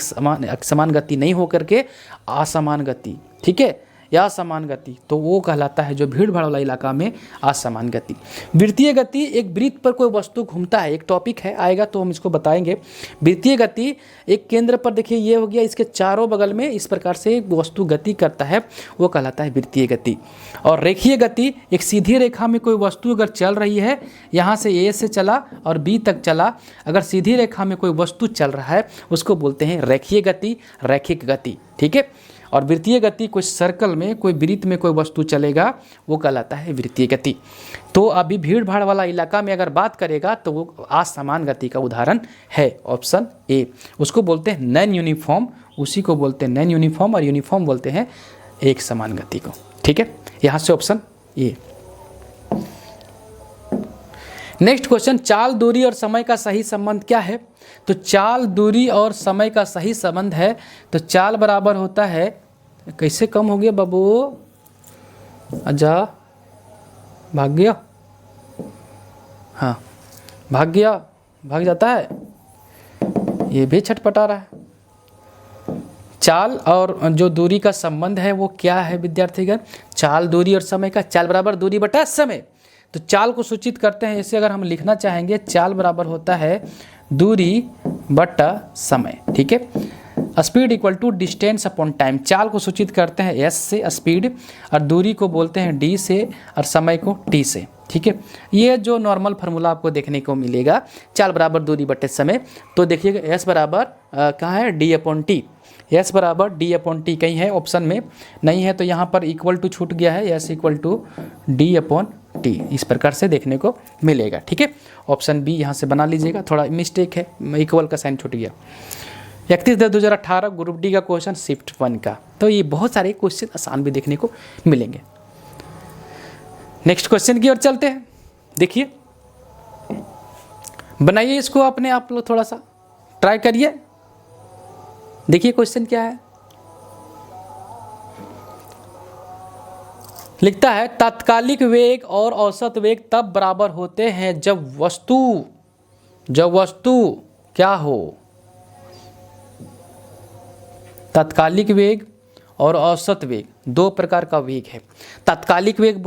समान गति नहीं होकर के असमान गति, ठीक है, या समान गति, तो वो कहलाता है जो भीड़ भाड़ वाला इलाका में असमान गति। वृत्तीय गति, एक वृत्त पर कोई वस्तु घूमता है, एक टॉपिक है, आएगा तो हम इसको बताएंगे। वृत्तीय गति एक केंद्र पर, देखिए ये हो गया, इसके चारों बगल में इस प्रकार से एक वस्तु गति करता है, वो कहलाता है वृत्तीय गति। और रेखीय गति, एक सीधी रेखा में कोई वस्तु अगर चल रही है, यहाँ से ए से चला और बी तक चला, अगर सीधी रेखा में कोई वस्तु चल रहा है उसको बोलते हैं रेखीय गति, रैखिक गति, ठीक है। और वृत्तीय गति, कोई सर्कल में, कोई वृत्त में कोई वस्तु चलेगा वो कहलाता है वृत्तीय गति। तो अभी भीड़ भाड़ वाला इलाका में अगर बात करेगा तो वो असमान गति का उदाहरण है, ऑप्शन ए। उसको बोलते हैं नॉन यूनिफॉर्म, उसी को बोलते हैं नॉन यूनिफॉर्म, और यूनिफॉर्म बोलते हैं एक समान गति को, ठीक है। यहाँ से ऑप्शन ए। नेक्स्ट क्वेश्चन, चाल, दूरी और समय का सही संबंध क्या है। तो चाल, दूरी और समय का सही संबंध है, तो चाल बराबर होता है, कैसे कम हो गया बाबू, आजा, भाग गया, हाँ भाग गया, भाग जाता है, ये भी छटपटा रहा है। चाल और जो दूरी का संबंध है वो क्या है विद्यार्थीगण, चाल, दूरी और समय का, चाल बराबर दूरी बटा समय। तो चाल को सूचित करते हैं, इसे अगर हम लिखना चाहेंगे, चाल बराबर होता है दूरी बटा समय, ठीक है। Speed equal to distance upon time, चाल को सूचित करते हैं एस से स्पीड, और दूरी को बोलते हैं डी से, और समय को टी से, ठीक है। ये जो नॉर्मल फार्मूला आपको देखने को मिलेगा, चाल बराबर दूरी बटे समय। तो देखिएगा एस बराबर कहाँ है, डी अपॉन टी, एस बराबर डी अपॉन टी कहीं है ऑप्शन में नहीं है, तो यहाँ पर इक्वल टू छूट गया है, S equal to D upon T, इस प्रकार से देखने को मिलेगा, ठीक है। ऑप्शन बी यहाँ से बना लीजिएगा, थोड़ा मिस्टेक है, इक्वल का साइन छूट गया। 31/10/2018 ग्रुप डी का क्वेश्चन शिफ्ट 1 का। तो ये बहुत सारे क्वेश्चन आसान भी देखने को मिलेंगे। नेक्स्ट क्वेश्चन की ओर चलते हैं। देखिए, बनाइए इसको अपने आप लोग, थोड़ा सा ट्राई करिए। देखिए क्वेश्चन क्या है, लिखता है तात्कालिक वेग और औसत वेग तब बराबर होते हैं जब वस्तु क्या हो। तात्कालिक वेग और औसत वेग दो प्रकार का वेग है। तात्कालिक वेग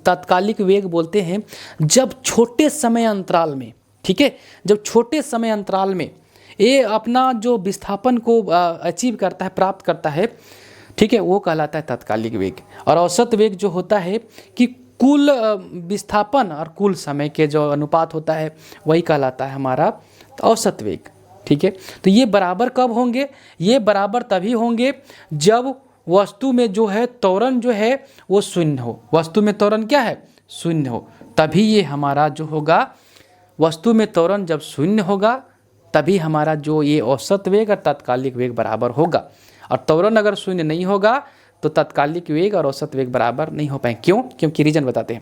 तात्कालिक वेग बोलते हैं जब छोटे समय अंतराल में, ठीक है, जब छोटे समय अंतराल में ये अपना जो विस्थापन को अचीव करता है, प्राप्त करता है, ठीक है, वो कहलाता है तात्कालिक वेग। और औसत वेग जो होता है कि कुल विस्थापन और कुल समय के जो अनुपात होता है वही कहलाता है हमारा औसत वेग, ठीक है। तो ये बराबर कब होंगे, ये बराबर तभी होंगे जब वस्तु में जो है त्वरण जो है वो शून्य हो। वस्तु में त्वरण क्या है, शून्य हो, तभी ये हमारा जो होगा, वस्तु में त्वरण जब शून्य होगा तभी हमारा जो ये औसत वेग और तात्कालिक वेग बराबर होगा। और त्वरण अगर शून्य नहीं होगा तो तात्कालिक वेग और औसत वेग बराबर नहीं हो पाएंगे। क्यों, क्योंकि रीजन बताते हैं।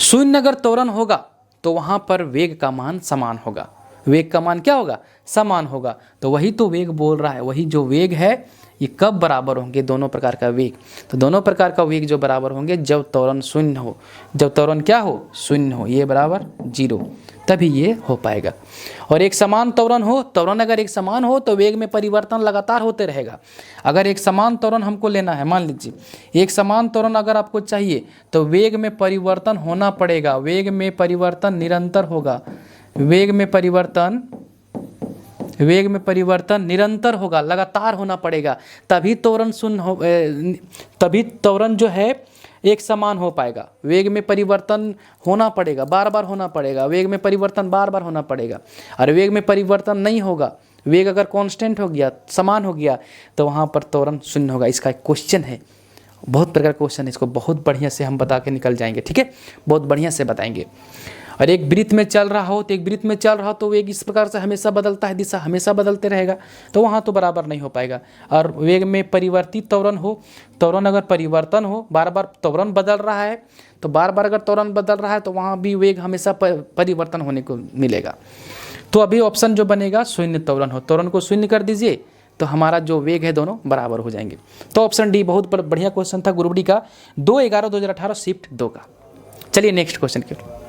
शून्य अगर त्वरण होगा तो वहाँ पर वेग का मान समान होगा, वेग का मान क्या होगा, समान होगा। तो वही तो वेग बोल रहा है, वही जो वेग है ये कब बराबर होंगे, दोनों प्रकार का वेग। तो दोनों प्रकार का वेग जो बराबर होंगे जब त्वरण शून्य हो, जब त्वरण क्या हो, शून्य हो, ये बराबर 0, तभी ये हो पाएगा। और एक समान त्वरण हो, त्वरण अगर एक समान हो तो वेग में परिवर्तन लगातार होते रहेगा। अगर एक समान त्वरण हमको लेना है, मान लीजिए एक समान त्वरण अगर आपको चाहिए तो वेग में परिवर्तन होना पड़ेगा, वेग में परिवर्तन निरंतर होगा, वेग में परिवर्तन निरंतर होगा, लगातार होना पड़ेगा, तभी त्वरण शून्य हो, तभी त्वरण जो है एक समान हो पाएगा। वेग में परिवर्तन होना पड़ेगा, बार बार होना पड़ेगा, वेग में परिवर्तन बार बार होना पड़ेगा। और वेग में परिवर्तन नहीं होगा, वेग अगर कांस्टेंट हो गया, समान हो गया, तो वहाँ पर त्वरण शून्य होगा। इसका एक क्वेश्चन है, बहुत प्रकार का क्वेश्चन है, इसको बहुत बढ़िया से हम बता के निकल जाएंगे, ठीक है, बहुत बढ़िया से बताएंगे। और एक वृत्त में चल रहा हो, तो एक वृत्त में चल रहा हो तो वेग इस प्रकार से हमेशा बदलता है, दिशा हमेशा बदलते रहेगा, तो वहाँ तो बराबर नहीं हो पाएगा। और वेग में परिवर्तित त्वरण हो, त्वरण अगर परिवर्तन हो, बार बार त्वरण बदल रहा है, तो बार बार अगर त्वरण बदल रहा है तो वहाँ भी वेग हमेशा परिवर्तन होने को मिलेगा। तो अभी ऑप्शन जो बनेगा शून्य त्वरण हो, त्वरण को शून्य कर दीजिए तो हमारा जो वेग है दोनों बराबर हो जाएंगे। तो ऑप्शन डी बहुत बढ़िया क्वेश्चन था ग्रुप डी का, 2/11/2018 शिफ्ट 2 का। चलिए नेक्स्ट क्वेश्चन की ओर।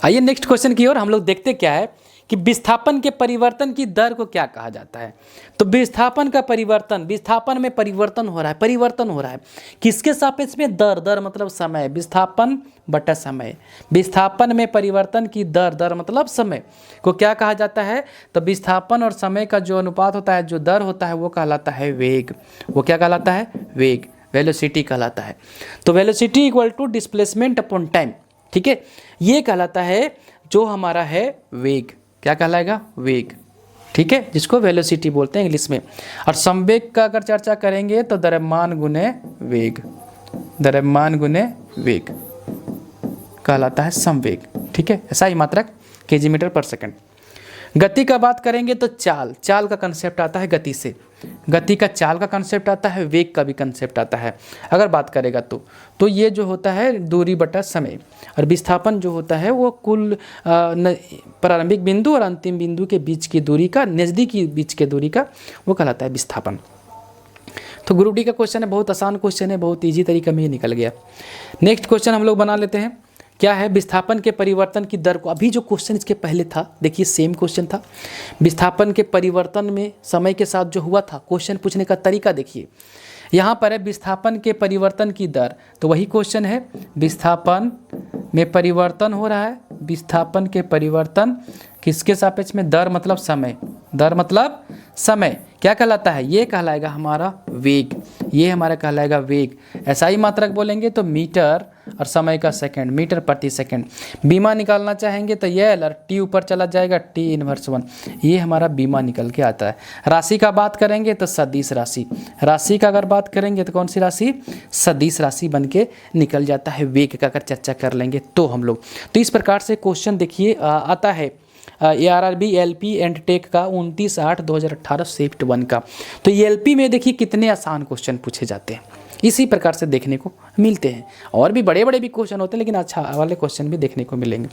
आइए नेक्स्ट क्वेश्चन की ओर हम लोग देखते क्या है कि विस्थापन के परिवर्तन की दर को क्या कहा जाता है। तो विस्थापन का परिवर्तन, विस्थापन में परिवर्तन हो रहा है, परिवर्तन हो रहा है किसके सापेक्ष में, दर, दर मतलब समय, विस्थापन बटा समय, विस्थापन में परिवर्तन की दर, दर मतलब समय को क्या कहा जाता है। तो विस्थापन और समय का जो अनुपात होता है, जो दर होता है, वो कहलाता है वेग। वो क्या कहलाता है, वेग, वेलोसिटी कहलाता है। तो velocity equal to displacement upon time, ठीक है, ये कहलाता है जो हमारा है वेग। क्या कहलाएगा, वेग, ठीक है, जिसको वेलोसिटी बोलते हैं इंग्लिश में। और संवेग का अगर चर्चा करेंगे तो द्रव्यमान गुने वेग, द्रव्यमान गुने वेग कहलाता है संवेग, ठीक है, ऐसा ही मात्रक केजी मीटर पर सेकंड। गति का बात करेंगे तो चाल, चाल का कंसेप्ट आता है गति से, गति का चाल का कंसेप्ट आता है, वेग का भी कंसेप्ट आता है। अगर बात करेगा तो ये जो होता है दूरी बटा समय, और विस्थापन जो होता है वो कुल प्रारंभिक बिंदु और अंतिम बिंदु के बीच की दूरी का, नज़दीकी बीच के दूरी का, वो कहलाता है विस्थापन। तो ग्रुप डी का क्वेश्चन है, बहुत आसान क्वेश्चन है, बहुत ईजी तरीके में ये निकल गया। नेक्स्ट क्वेश्चन हम लोग बना लेते हैं, क्या है, विस्थापन के परिवर्तन की दर को। अभी जो क्वेश्चन इसके पहले था, देखिए सेम क्वेश्चन था, विस्थापन के परिवर्तन में समय के साथ जो हुआ था, क्वेश्चन पूछने का तरीका देखिए। यहाँ पर है विस्थापन के परिवर्तन की दर, तो वही क्वेश्चन है, विस्थापन में परिवर्तन हो रहा है, विस्थापन के परिवर्तन किसके सापेक्ष में, दर मतलब समय, दर मतलब समय क्या कहलाता है, ये कहलाएगा हमारा वेग, ये हमारा कहलाएगा वेग। ऐसा ही मात्रक बोलेंगे तो मीटर और समय का सेकंड, मीटर प्रति सेकंड। बीमा निकालना चाहेंगे तो ये और टी ऊपर चला जाएगा, टी इनवर्स 1, ये हमारा बीमा निकल के आता है। राशि का बात करेंगे तो सदिश राशि, राशि का अगर बात करेंगे तो कौन सी राशि, सदिश राशि बन के निकल जाता है। वेग का अगर चर्चा कर लेंगे तो हम लोग, तो इस प्रकार से क्वेश्चन देखिए आता है ARRB LP एंड टेक का 29/8/2018 शिफ्ट 1 का। तो LP में देखिए कितने आसान क्वेश्चन पूछे जाते हैं, इसी प्रकार से देखने को मिलते हैं। और भी बड़े बड़े भी क्वेश्चन होते हैं, लेकिन अच्छा वाले क्वेश्चन भी देखने को मिलेंगे।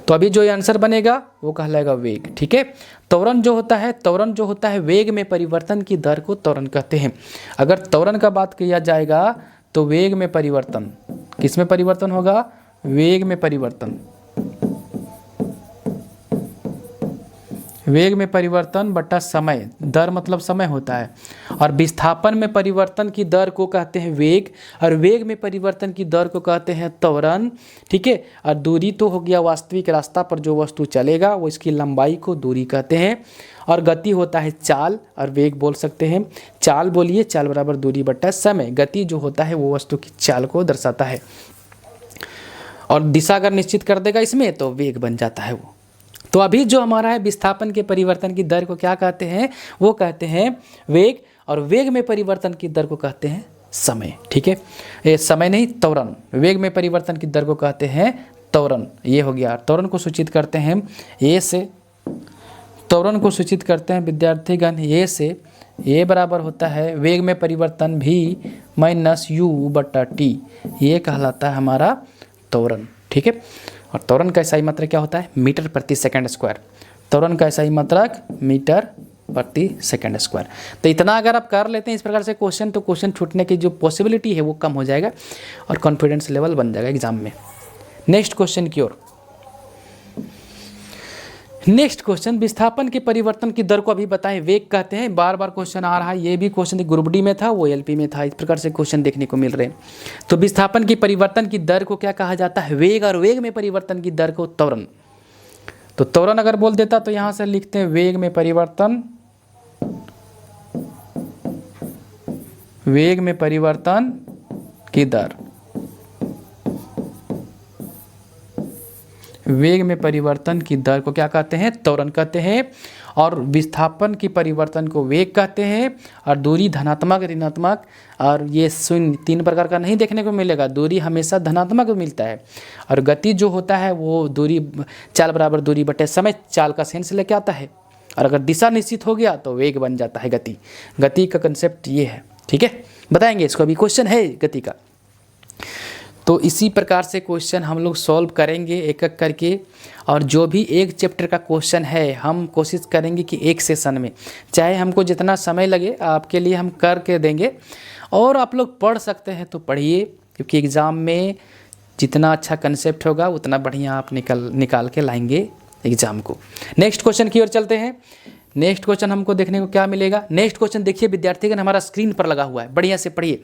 तो अभी जो आंसर बनेगा वो कहलाएगा वेग, ठीक है। त्वरण जो होता है, त्वरण जो होता है, वेग में परिवर्तन की दर को त्वरण कहते हैं। अगर त्वरण का बात किया जाएगा तो वेग में परिवर्तन, किस में परिवर्तन होगा, वेग में परिवर्तन, वेग में परिवर्तन बटा समय, दर मतलब समय होता है। और विस्थापन में परिवर्तन की दर को कहते हैं वेग, और वेग में परिवर्तन की दर को कहते हैं त्वरण, ठीक है। और दूरी तो हो गया वास्तविक रास्ता पर जो वस्तु चलेगा, वो इसकी लंबाई को दूरी कहते हैं। और गति होता है चाल, और वेग बोल सकते हैं चाल, बोलिए चाल बराबर दूरी बटा समय। गति जो होता है वो वस्तु की चाल को दर्शाता है, और दिशा अगर निश्चित कर देगा इसमें तो वेग बन जाता है वो। तो अभी जो हमारा है विस्थापन के परिवर्तन की दर को क्या कहते हैं, वो कहते हैं वेग, और वेग में परिवर्तन की दर को कहते हैं समय, ठीक है। ये समय नहीं, त्वरण, वेग में परिवर्तन की दर को कहते हैं त्वरण। ये हो गया, त्वरण को सूचित करते हैं ए से, त्वरण को सूचित करते हैं विद्यार्थीगण ए से। ये बराबर होता है वेग में परिवर्तन भी माइनस u बटा टी, ये कहलाता है हमारा त्वरण, ठीक है। और त्वरण का सही मात्रक क्या होता है? मीटर प्रति सेकंड स्क्वायर। त्वरण का सही मात्रक मीटर प्रति सेकंड स्क्वायर। तो इतना अगर आप कर लेते हैं इस प्रकार से क्वेश्चन, तो क्वेश्चन छूटने की जो पॉसिबिलिटी है वो कम हो जाएगा और कॉन्फिडेंस लेवल बन जाएगा एग्जाम में। नेक्स्ट क्वेश्चन की ओर। नेक्स्ट क्वेश्चन, विस्थापन के परिवर्तन की दर को अभी बताएं, वेग कहते हैं। बार बार क्वेश्चन आ रहा है, ये भी क्वेश्चन ग्रुप डी में था, वो एलपी में था, इस प्रकार से क्वेश्चन देखने को मिल रहे हैं। तो विस्थापन की परिवर्तन की दर को क्या कहा जाता है? वेग। और वेग में परिवर्तन की दर को त्वरण। तो त्वरण अगर बोल देता तो यहां से लिखते हैं वेग में परिवर्तन, वेग में परिवर्तन की दर, वेग में परिवर्तन की दर को क्या कहते हैं? त्वरण कहते हैं। और विस्थापन की परिवर्तन को वेग कहते हैं। और दूरी धनात्मक, ऋणात्मक और ये शून्य, तीन प्रकार का नहीं देखने को मिलेगा। दूरी हमेशा धनात्मक मिलता है। और गति जो होता है वो दूरी, चाल बराबर दूरी बटे समय, चाल का सेंस लेके आता है। और अगर दिशा निश्चित हो गया तो वेग बन जाता है गति। गति का कंसेप्ट ये है, ठीक है। बताएंगे इसको, अभी क्वेश्चन है गति का। तो इसी प्रकार से क्वेश्चन हम लोग सॉल्व करेंगे एक एक करके। और जो भी एक चैप्टर का क्वेश्चन है हम कोशिश करेंगे कि एक सेशन में, चाहे हमको जितना समय लगे आपके लिए हम करके देंगे। और आप लोग पढ़ सकते हैं तो पढ़िए, क्योंकि एग्ज़ाम में जितना अच्छा कंसेप्ट होगा उतना बढ़िया आप निकाल के लाएंगे एग्ज़ाम को। नेक्स्ट क्वेश्चन की ओर चलते हैं। नेक्स्ट क्वेश्चन हमको देखने को क्या मिलेगा? नेक्स्ट क्वेश्चन देखिए विद्यार्थीगण, हमारा स्क्रीन पर लगा हुआ है, बढ़िया से पढ़िए।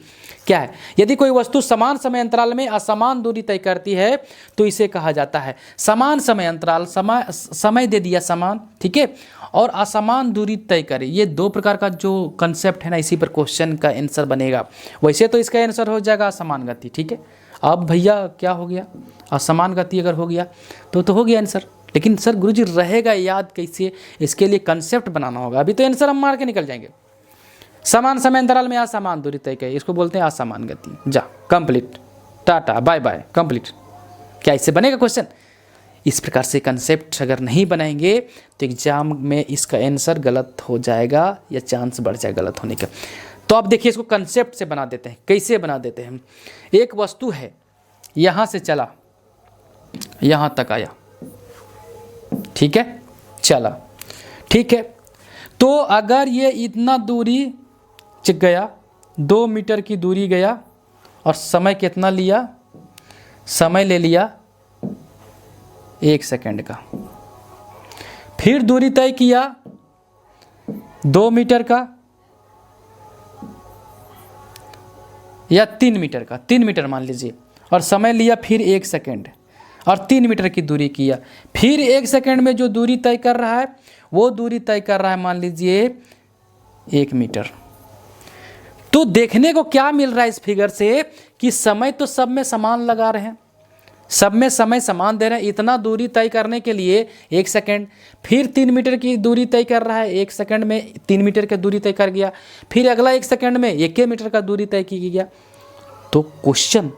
क्या है? यदि कोई वस्तु समान समय अंतराल में असमान दूरी तय करती है तो इसे कहा जाता है। समान समय अंतराल, समय दे दिया समान, ठीक है, और असमान दूरी तय करे। ये दो प्रकार का जो कंसेप्ट है ना, इसी पर क्वेश्चन का आंसर बनेगा। वैसे तो इसका आंसर हो जाएगा असमान गति, ठीक है। अब भैया क्या हो गया? असमान गति अगर हो गया तो हो गया आंसर। लेकिन सर गुरुजी रहेगा याद कैसे? इसके लिए कंसेप्ट बनाना होगा। अभी तो आंसर हम मार के निकल जाएंगे। समान समय अंतराल में असमान दूरी तय करे, इसको बोलते हैं असमान गति। जा, complete, tata bye bye, complete. क्या इससे बनेगा क्वेश्चन? इस प्रकार से कंसेप्ट अगर नहीं बनाएंगे तो एग्जाम में इसका आंसर गलत हो जाएगा या चांस बढ़ जाएगा गलत होने का। तो आप देखिए इसको कंसेप्ट से बना देते हैं। कैसे बना देते हैं? एक वस्तु है, यहाँ से चला, यहाँ तक आया, ठीक है, चला, ठीक है। तो अगर ये इतना दूरी गया, 2 मीटर की दूरी गया, और समय कितना लिया? समय ले लिया 1 सेकंड का। फिर दूरी तय किया 2 मीटर का या 3 मीटर का, 3 मीटर मान लीजिए, और समय लिया फिर 1 सेकंड, और 3 मीटर की दूरी किया। फिर 1 सेकंड में जो दूरी तय कर रहा है वो दूरी तय कर रहा है मान लीजिए 1 मीटर। तो देखने को क्या मिल रहा है इस फिगर से कि समय तो सब में समान लगा रहे हैं, सब में समय समान दे रहे हैं। इतना दूरी तय करने के लिए 1 सेकंड, फिर 3 मीटर की दूरी तय कर रहा है, 1 सेकंड में 3 मीटर की दूरी तय कर गया, फिर अगला 1 सेकंड में 1 मीटर का दूरी तय की गया। तो क्वेश्चन,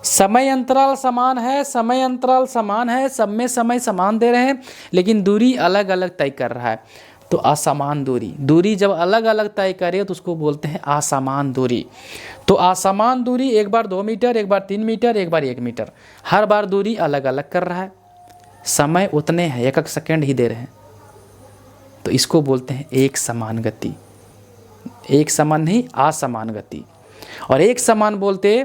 समय अंतराल समान है, समय अंतराल समान है, सब में समय समान दे रहे हैं, लेकिन दूरी अलग अलग तय कर रहा है। तो असमान दूरी, दूरी जब अलग अलग तय करे तो उसको बोलते हैं असमान दूरी। तो असमान दूरी, एक बार 2 मीटर, एक बार 3 मीटर, एक बार 1 मीटर, हर बार दूरी अलग अलग कर रहा है, समय उतने हैं, 1 सेकंड ही दे रहे हैं। तो इसको बोलते हैं एक समान गति। एक समान नहीं, असमान गति। और एक समान बोलते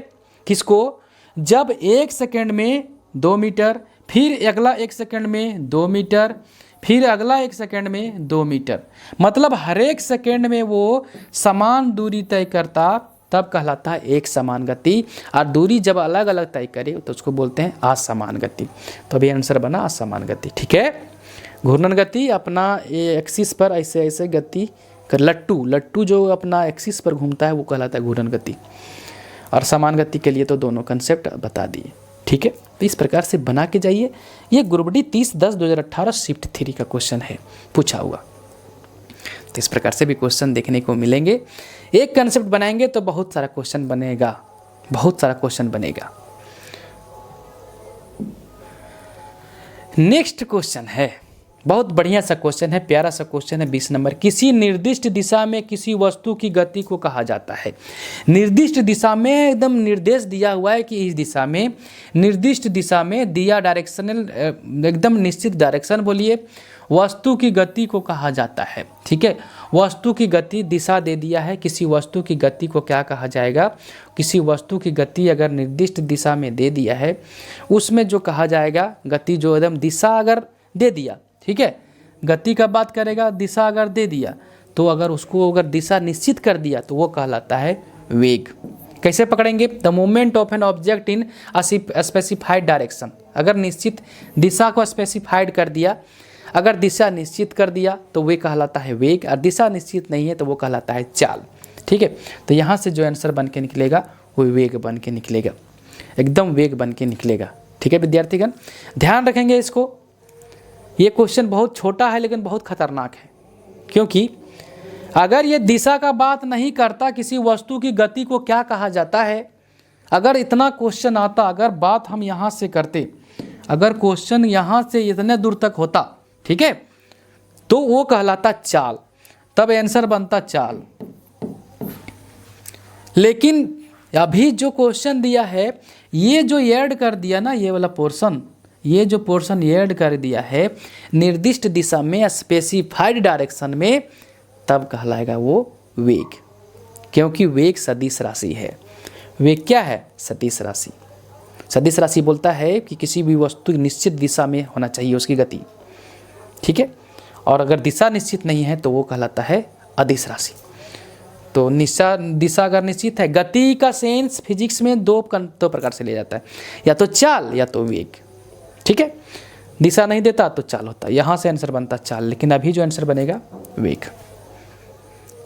किसको? जब 1 सेकंड में 2 मीटर, फिर अगला 1 सेकंड में 2 मीटर, फिर अगला 1 सेकंड में 2 मीटर, मतलब हर एक सेकंड में वो समान दूरी तय करता, तब कहलाता है एक समान गति। और दूरी जब अलग अलग तय करे तो उसको बोलते हैं असमान गति। तो अभी आंसर बना असमान गति, ठीक है। घूर्णन गति अपना एक्सिस पर ऐसे ऐसे गति कर, लट्टू जो अपना एक्सिस पर घूमता है वो कहलाता है घूर्णन गति। और समान गति के लिए तो दोनों कंसेप्ट बता दिए, ठीक है। तो इस प्रकार से बना के जाइए। ये ग्रुप डी 30/10/2018 शिफ्ट 3 का क्वेश्चन है, पूछा हुआ। तो इस प्रकार से भी क्वेश्चन देखने को मिलेंगे। एक कंसेप्ट बनाएंगे तो बहुत सारा क्वेश्चन बनेगा, बहुत सारा क्वेश्चन बनेगा। नेक्स्ट क्वेश्चन है, बहुत बढ़िया सा क्वेश्चन है, प्यारा सा क्वेश्चन है। 20 नंबर, किसी निर्दिष्ट दिशा में किसी वस्तु की गति को कहा जाता है। निर्दिष्ट दिशा में एकदम निर्देश दिया हुआ है कि इस दिशा में, निर्दिष्ट दिशा में दिया डायरेक्शनल, एकदम निश्चित डायरेक्शन बोलिए, वस्तु की गति को कहा जाता है। ठीक है, वस्तु की गति, दिशा दे दिया है, किसी वस्तु की गति को क्या कहा जाएगा? किसी वस्तु की गति अगर निर्दिष्ट दिशा में दे दिया है, उसमें जो कहा जाएगा गति, जो एकदम दिशा अगर दे दिया, ठीक है, गति का बात करेगा, दिशा अगर दे दिया तो अगर उसको अगर दिशा निश्चित कर दिया तो वो कहलाता है वेग। कैसे पकड़ेंगे? The movement of an object in specified direction. अगर निश्चित दिशा को स्पेसिफाइड कर दिया, अगर दिशा निश्चित कर दिया तो वे कहलाता है वेग, और दिशा निश्चित नहीं है तो वो कहलाता है चाल। ठीक है, तो यहाँ से जो आंसर बन के निकलेगा वो वेग बन के निकलेगा, एकदम वेग बन के निकलेगा। ठीक है विद्यार्थीगण, ध्यान रखेंगे इसको। ये क्वेश्चन बहुत छोटा है लेकिन बहुत खतरनाक है, क्योंकि अगर ये दिशा का बात नहीं करता, किसी वस्तु की गति को क्या कहा जाता है, अगर इतना क्वेश्चन आता, अगर बात हम यहाँ से करते, अगर क्वेश्चन यहाँ से इतने दूर तक होता, ठीक है, तो वो कहलाता चाल, तब आंसर बनता चाल। लेकिन अभी जो क्वेश्चन दिया है, ये जो ऐड कर दिया ना, ये वाला पोर्शन, ये जो पोर्शन ऐड कर दिया है निर्दिष्ट दिशा में स्पेसिफाइड डायरेक्शन में, तब कहलाएगा वो वेग, क्योंकि वेग सदिश राशि है। वेग क्या है? सदिश राशि। सदिश राशि बोलता है कि किसी भी वस्तु निश्चित दिशा में होना चाहिए उसकी गति। ठीक है, और अगर दिशा निश्चित नहीं है तो वो कहलाता है अदिश राशि। तो दिशा अगर निश्चित है, गति का सेंस फिजिक्स में दो प्रकार से लिया जाता है, या तो चाल या तो वेग। ठीक है, दिशा नहीं देता तो चाल होता, यहाँ से आंसर बनता चाल, लेकिन अभी जो आंसर बनेगा वेग।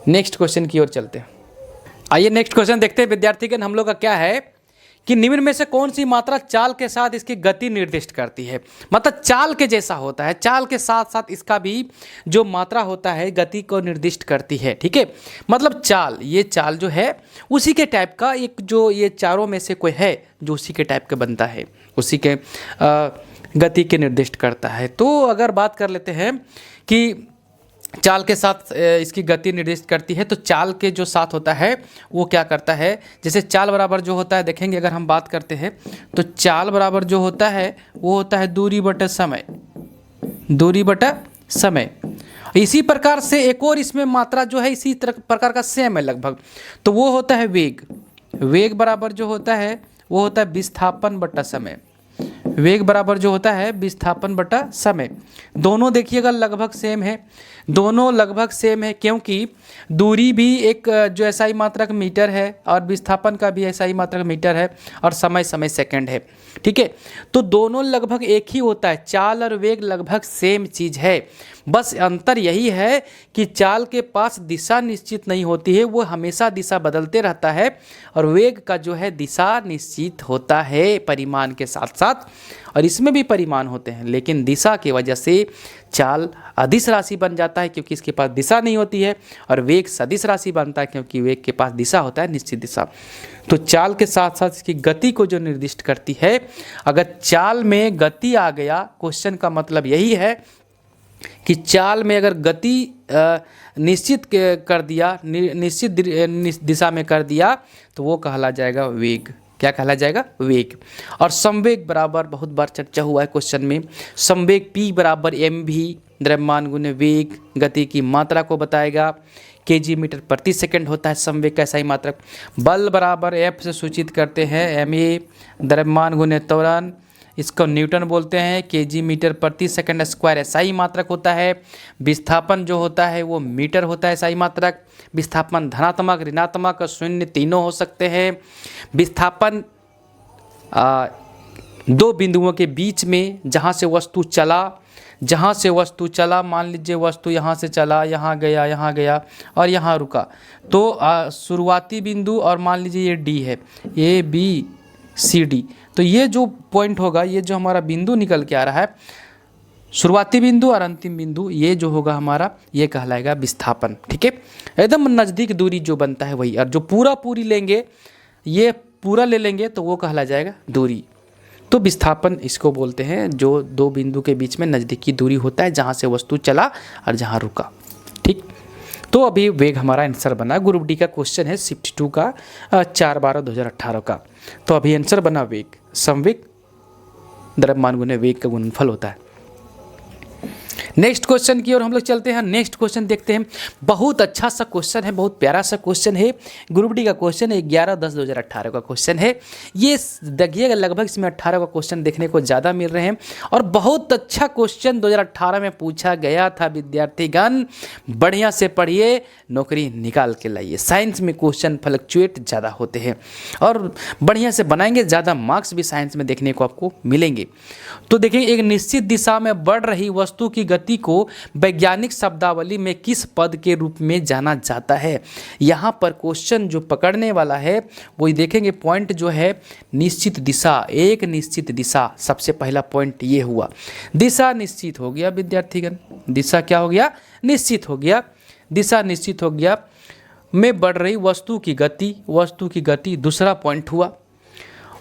नेक्स्ट क्वेश्चन की ओर चलते हैं। आइए नेक्स्ट क्वेश्चन देखते हैं विद्यार्थीगण। हम लोग का क्या है कि निम्न में से कौन सी मात्रा चाल के साथ इसकी गति निर्दिष्ट करती है? मतलब चाल के जैसा होता है, चाल के साथ साथ इसका भी जो मात्रा होता है गति को निर्दिष्ट करती है। ठीक है, मतलब चाल, ये चाल जो है उसी के टाइप का एक, जो ये चारों में से कोई है जो उसी के टाइप का बनता है, उसी के गति के निर्दिष्ट करता है। तो अगर बात कर लेते हैं कि चाल के साथ इसकी गति निर्दिष्ट करती है, तो चाल के जो साथ होता है वो क्या करता है, जैसे चाल बराबर जो होता है, देखेंगे अगर हम बात करते हैं तो चाल बराबर जो होता है वो होता है दूरी बटा समय, दूरी बटा समय। इसी प्रकार से एक और इसमें मात्रा जो है इसी प्रकार का सेम है लगभग, तो वो होता है वेग। वेग बराबर जो होता है वो होता है विस्थापन बटा समय। वेग बराबर जो होता है विस्थापन बटा समय। दोनों देखिएगा लगभग सेम है, दोनों लगभग सेम है, क्योंकि दूरी भी एक जो SI मात्रक मीटर है और विस्थापन का भी SI मात्रक मीटर है और समय सेकंड है। ठीक है, तो दोनों लगभग एक ही होता है, चाल और वेग लगभग सेम चीज़ है। बस अंतर यही है कि चाल के पास दिशा निश्चित नहीं होती है, वो हमेशा दिशा बदलते रहता है, और वेग का जो है दिशा निश्चित होता है परिमाण के साथ साथ, और इसमें भी परिमाण होते हैं, लेकिन दिशा की वजह से चाल अदिश राशि बन जाता है क्योंकि इसके पास दिशा नहीं होती है, और वेग सदिश राशि बनता है क्योंकि वेग के पास दिशा होता है, निश्चित दिशा। तो चाल के साथ साथ इसकी गति को जो निर्दिष्ट करती है, अगर चाल में गति आ गया, क्वेश्चन का मतलब यही है कि चाल में अगर गति निश्चित कर दिया, निश्चित दिशा में कर दिया, तो वो कहला जाएगा वेग। क्या कहला जाएगा? वेग। और संवेग बराबर बहुत बार चर्चा हुआ है क्वेश्चन में, संवेग P बराबर mv द्रव्यमान गुने वेग, गति की मात्रा को बताएगा, kg मीटर प्रति सेकंड होता है संवेग का SI मात्रक। बल बराबर F से सूचित करते हैं ma द्रव्यमान गुने त्वरण, इसको न्यूटन बोलते हैं, kg मीटर प्रति सेकंड स्क्वायर SI मात्रक होता है। विस्थापन जो होता है वो मीटर होता है SI मात्रक। विस्थापन धनात्मक, ऋणात्मक, शून्य तीनों हो सकते हैं। विस्थापन दो बिंदुओं के बीच में जहाँ से वस्तु चला, मान लीजिए वस्तु यहाँ से चला, यहाँ गया और यहाँ रुका, तो शुरुआती बिंदु और मान लीजिए ये D है, ABCD, तो ये जो पॉइंट होगा, ये जो हमारा बिंदु निकल के आ रहा है, शुरुआती बिंदु और अंतिम बिंदु, ये जो होगा हमारा, ये कहलाएगा विस्थापन। ठीक है, एकदम नज़दीक दूरी जो बनता है वही, और जो पूरी लेंगे, ये पूरा ले लेंगे तो वो कहला जाएगा दूरी। तो विस्थापन इसको बोलते हैं जो दो बिंदु के बीच में नज़दीकी दूरी होता है, जहाँ से वस्तु चला और जहाँ रुका। ठीक, तो अभी वेग हमारा आंसर बना। ग्रुप डी का क्वेश्चन है शिफ्ट 2 का 4/12/2018 का। तो अभी आंसर बना वेग, संवेग द्रव्यमान गुने वेग का गुणनफल होता है। नेक्स्ट क्वेश्चन की ओर हम लोग चलते हैं। नेक्स्ट क्वेश्चन देखते हैं। बहुत अच्छा सा क्वेश्चन है, बहुत प्यारा सा क्वेश्चन है। ग्रुप डी का क्वेश्चन है, 11/10/2018 का क्वेश्चन है। ये देखिएगा लगभग इसमें 18 का क्वेश्चन देखने को ज़्यादा मिल रहे हैं और बहुत अच्छा क्वेश्चन 2018 में पूछा गया था। विद्यार्थीगण बढ़िया से पढ़िए, नौकरी निकाल के लाइए। साइंस में क्वेश्चन फ्लक्चुएट ज़्यादा होते हैं और बढ़िया से बनाएंगे, ज़्यादा मार्क्स भी साइंस में देखने को आपको मिलेंगे। तो देखिए, एक निश्चित दिशा में बढ़ रही वस्तु की गति को वैज्ञानिक शब्दावली में किस पद के रूप में जाना जाता है। यहाँ पर क्वेश्चन जो पकड़ने वाला है वही देखेंगे। पॉइंट जो है निश्चित दिशा, एक निश्चित दिशा, सबसे पहला पॉइंट ये हुआ। दिशा निश्चित हो गया विद्यार्थीगण, दिशा क्या हो गया, निश्चित हो गया। दिशा निश्चित हो गया में बढ़ रही वस्तु की गति, वस्तु की गति दूसरा पॉइंट हुआ।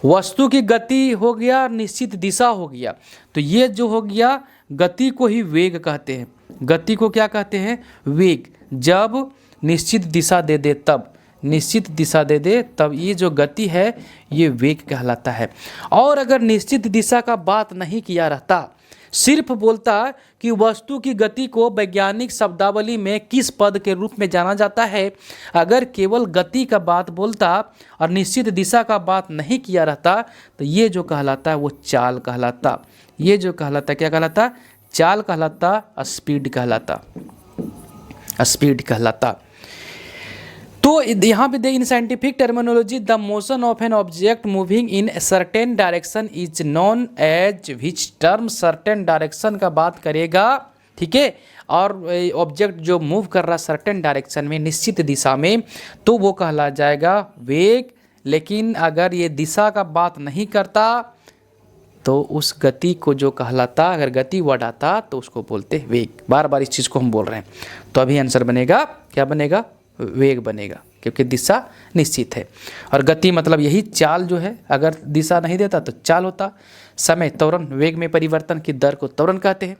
वस्तु की गति हो गया, निश्चित दिशा हो गया। तो ये जो हो गया, गति को ही वेग कहते हैं। गति को क्या कहते हैं, वेग। जब निश्चित दिशा दे दे तब, निश्चित दिशा दे दे तब ये जो गति है ये वेग कहलाता है। और अगर निश्चित दिशा का बात नहीं किया रहता, सिर्फ बोलता कि वस्तु की गति को वैज्ञानिक शब्दावली में किस पद के रूप में जाना जाता है, अगर केवल गति का बात बोलता और निश्चित दिशा का बात नहीं किया रहता, तो ये जो कहलाता है वो चाल कहलाता। ये जो कहलाता क्या कहलाता, चाल कहलाता, स्पीड कहलाता, स्पीड कहलाता। तो यहाँ पे in scientific terminology the motion of an object moving in certain direction is known as, which term certain direction का बात करेगा, ठीक है, और ऑब्जेक्ट जो मूव कर रहा सर्टेन डायरेक्शन में, निश्चित दिशा में, तो वो कहला जाएगा वेग। लेकिन अगर ये दिशा का बात नहीं करता तो उस गति को जो कहलाता, अगर गति वर्ड आता तो उसको बोलते वेग। बार बार इस चीज़ को हम बोल रहे हैं। तो अभी आंसर बनेगा, क्या बनेगा, वेग बनेगा, क्योंकि दिशा निश्चित है। और गति मतलब यही चाल जो है, अगर दिशा नहीं देता तो चाल होता। समय, त्वरण, वेग में परिवर्तन की दर को त्वरण कहते हैं।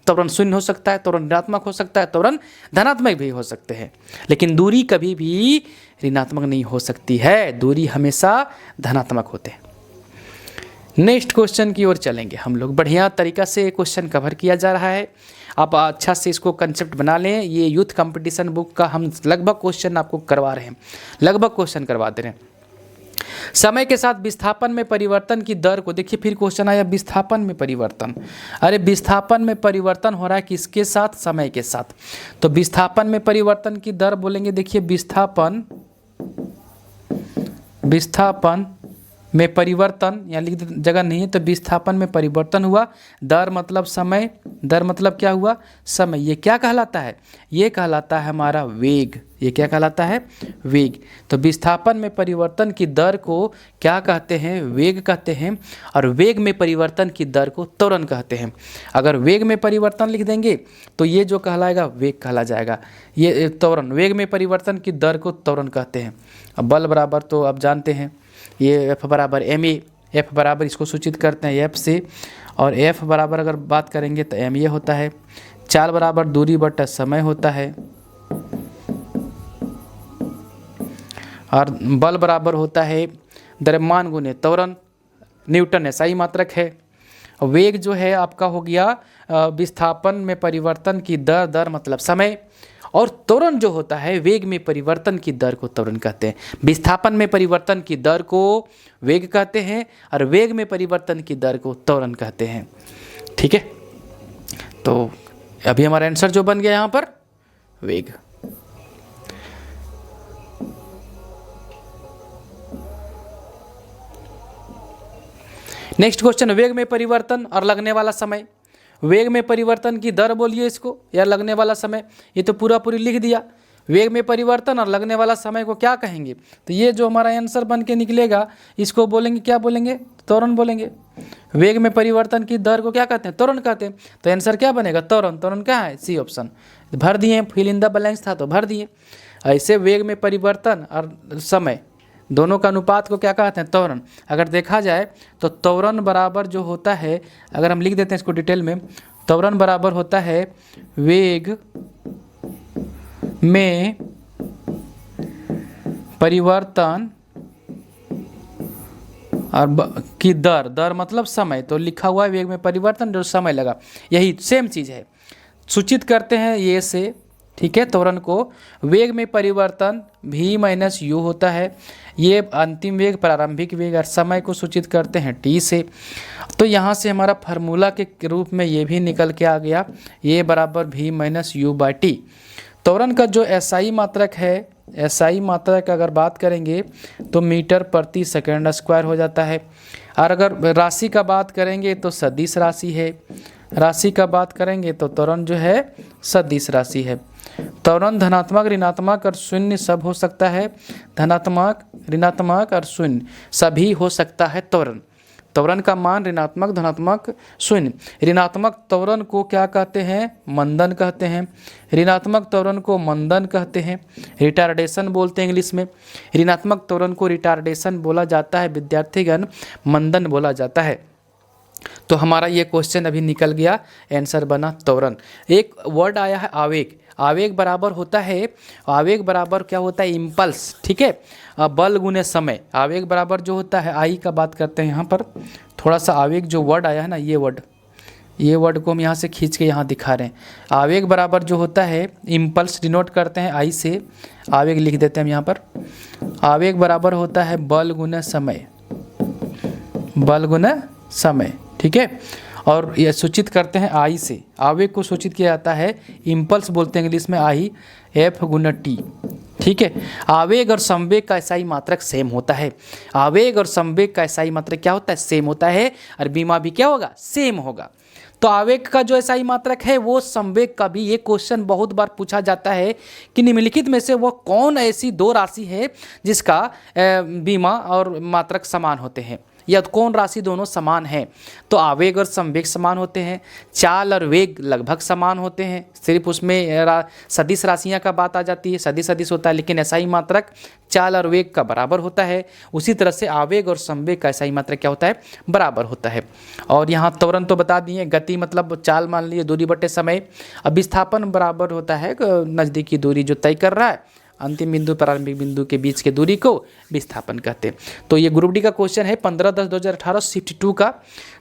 त्वरण शून्य हो सकता है, त्वरण ऋणात्मक हो सकता है, त्वरण धनात्मक भी हो सकते हैं, लेकिन दूरी कभी भी ऋणात्मक नहीं हो सकती है। दूरी हमेशा धनात्मक होते हैं। नेक्स्ट क्वेश्चन की ओर चलेंगे हम लोग। बढ़िया तरीका से क्वेश्चन कवर किया जा रहा है। आप अच्छा से इसको कंसेप्ट बना लें। ये यूथ कंपटीशन बुक का हम लगभग क्वेश्चन आपको करवा रहे हैं, लगभग क्वेश्चन करवा दे रहे हैं। समय के साथ विस्थापन में परिवर्तन की दर को देखिए, फिर क्वेश्चन आया विस्थापन में परिवर्तन। अरे विस्थापन में परिवर्तन हो रहा है किसके साथ, समय के साथ। तो विस्थापन में परिवर्तन की दर बोलेंगे, देखिए विस्थापन में परिवर्तन, यहाँ लिख जगह नहीं है तो विस्थापन में परिवर्तन हुआ। दर मतलब समय, दर मतलब क्या हुआ, समय। ये क्या कहलाता है, ये कहलाता है हमारा वेग। ये क्या कहलाता है, वेग। तो विस्थापन में परिवर्तन की दर को क्या कहते हैं, वेग कहते हैं। और वेग में परिवर्तन की दर को त्वरण कहते हैं। अगर वेग में परिवर्तन लिख देंगे तो ये जो कहलाएगा वेग कहला जाएगा। ये त्वरण, वेग में परिवर्तन की दर को त्वरण कहते हैं। अब बल बराबर तो आप जानते हैं, ये F बराबर ma, F बराबर इसको सूचित करते हैं F से, और F बराबर अगर बात करेंगे तो ma होता है। चाल बराबर दूरी बटा समय होता है, और बल बराबर होता है द्रव्यमान गुने त्वरण, न्यूटन SI मात्रक है। वेग जो है आपका हो गया विस्थापन में परिवर्तन की दर मतलब समय, और त्वरण जो होता है वेग में परिवर्तन की दर को त्वरण कहते हैं। विस्थापन में परिवर्तन की दर को वेग कहते हैं और वेग में परिवर्तन की दर को त्वरण कहते हैं। ठीक है, तो अभी हमारा आंसर जो बन गया यहाँ पर वेग। नेक्स्ट क्वेश्चन, वेग में परिवर्तन और लगने वाला समय। वेग में परिवर्तन की दर बोलिए इसको, या लगने वाला समय। ये तो पूरा पूरी लिख दिया। वेग में परिवर्तन और लगने वाला समय को क्या कहेंगे, तो ये जो हमारा आंसर बन के निकलेगा इसको बोलेंगे, क्या बोलेंगे, त्वरण बोलेंगे। वेग में परिवर्तन की दर को क्या कहते हैं, त्वरण कहते हैं। तो आंसर क्या बनेगा, त्वरण। त्वरण क्या है, सी ऑप्शन। भर दिए, फिल इन द ब्लैंक्स था तो भर दिए। ऐसे वेग में परिवर्तन और समय दोनों का अनुपात को क्या कहते हैं? त्वरण। अगर देखा जाए तो त्वरण बराबर जो होता है, अगर हम लिख देते हैं इसको डिटेल में, त्वरण बराबर होता है वेग में परिवर्तन और की दर, दर मतलब समय, तो लिखा हुआ है वेग में परिवर्तन जो समय लगा, यही सेम चीज़ है। सूचित करते हैं ये से, ठीक है, त्वरण को वेग में परिवर्तन v माइनस यू होता है, ये अंतिम वेग, प्रारंभिक वेग, और समय को सूचित करते हैं t से। तो यहाँ से हमारा फार्मूला के रूप में ये भी निकल के आ गया, ये बराबर v minus you by T. त्वरण का जो एसआई मात्रक है, एसआई मात्रक अगर बात करेंगे तो मीटर प्रति सेकंड स्क्वायर हो जाता है। और अगर राशि का बात करेंगे तो सदिश राशि है, राशि का बात करेंगे तो त्वरण जो है सदिश राशि है। त्वरण धनात्मक, ऋणात्मक और शून्य सब हो सकता है, धनात्मक, ऋणात्मक और शून्य सभी हो सकता है त्वरण। त्वरण का मान ऋणात्मक, धनात्मक, शून्य। ऋणात्मक त्वरण को क्या कहते हैं? मंदन कहते हैं। ऋणात्मक त्वरण को मंदन कहते हैं, रिटार्डेशन बोलते हैं इंग्लिश में। ऋणात्मक त्वरण को रिटार्डेशन बोला जाता है विद्यार्थीगण, मंदन बोला जाता है। तो हमारा ये क्वेश्चन अभी निकल गया, आंसर बना त्वरण। एक वर्ड आया है आवेग, आवेग बराबर होता है, आवेग बराबर क्या होता है? इम्पल्स, ठीक है, बल गुने समय। आवेग बराबर जो होता है, आई का बात करते हैं यहाँ पर, थोड़ा सा आवेग जो वर्ड आया है ना, ये वर्ड को हम यहाँ से खींच के यहाँ दिखा रहे हैं। आवेग बराबर जो होता है, इम्पल्स डिनोट करते हैं आई से, आवेग लिख देते हैं हम यहाँ पर। आवेग बराबर होता है बल गुने समय, बल गुने समय, ठीक है। और यह सूचित करते हैं आई से, आवेग को सूचित किया जाता है, इम्पल्स बोलते हैं इंग्लिश में, आई एफ गुना टी, ठीक है। आवेग और संवेग का एसआई मात्रक सेम होता है, आवेग और संवेग का एसआई मात्रक क्या होता है? सेम होता है, और बीमा भी क्या होगा? सेम होगा। तो आवेग का जो एसआई मात्रक है वो संवेग का भी, ये क्वेश्चन बहुत बार पूछा जाता है कि निम्नलिखित में से वो कौन ऐसी दो राशि है जिसका बीमा और मात्रक समान होते हैं, या कौन राशि दोनों समान हैं? तो आवेग और संवेग समान होते हैं, चाल और वेग लगभग समान होते हैं, सिर्फ उसमें सदिश राशियां का बात आ जाती है, सदिश सदिश होता है, लेकिन एसआई मात्रक चाल और वेग का बराबर होता है। उसी तरह से आवेग और संवेग का एसआई मात्रक क्या होता है? बराबर होता है। और यहाँ त्वरण तो बता दिए, गति मतलब चाल मान लीजिए दूरी बटे समय। अब विस्थापन बराबर होता है नज़दीकी दूरी जो तय कर रहा है, अंतिम बिंदु प्रारंभिक बिंदु के बीच के दूरी को विस्थापन कहते हैं। तो ये ग्रुप डी का क्वेश्चन है 15/10/2018 शिफ्ट 2 का।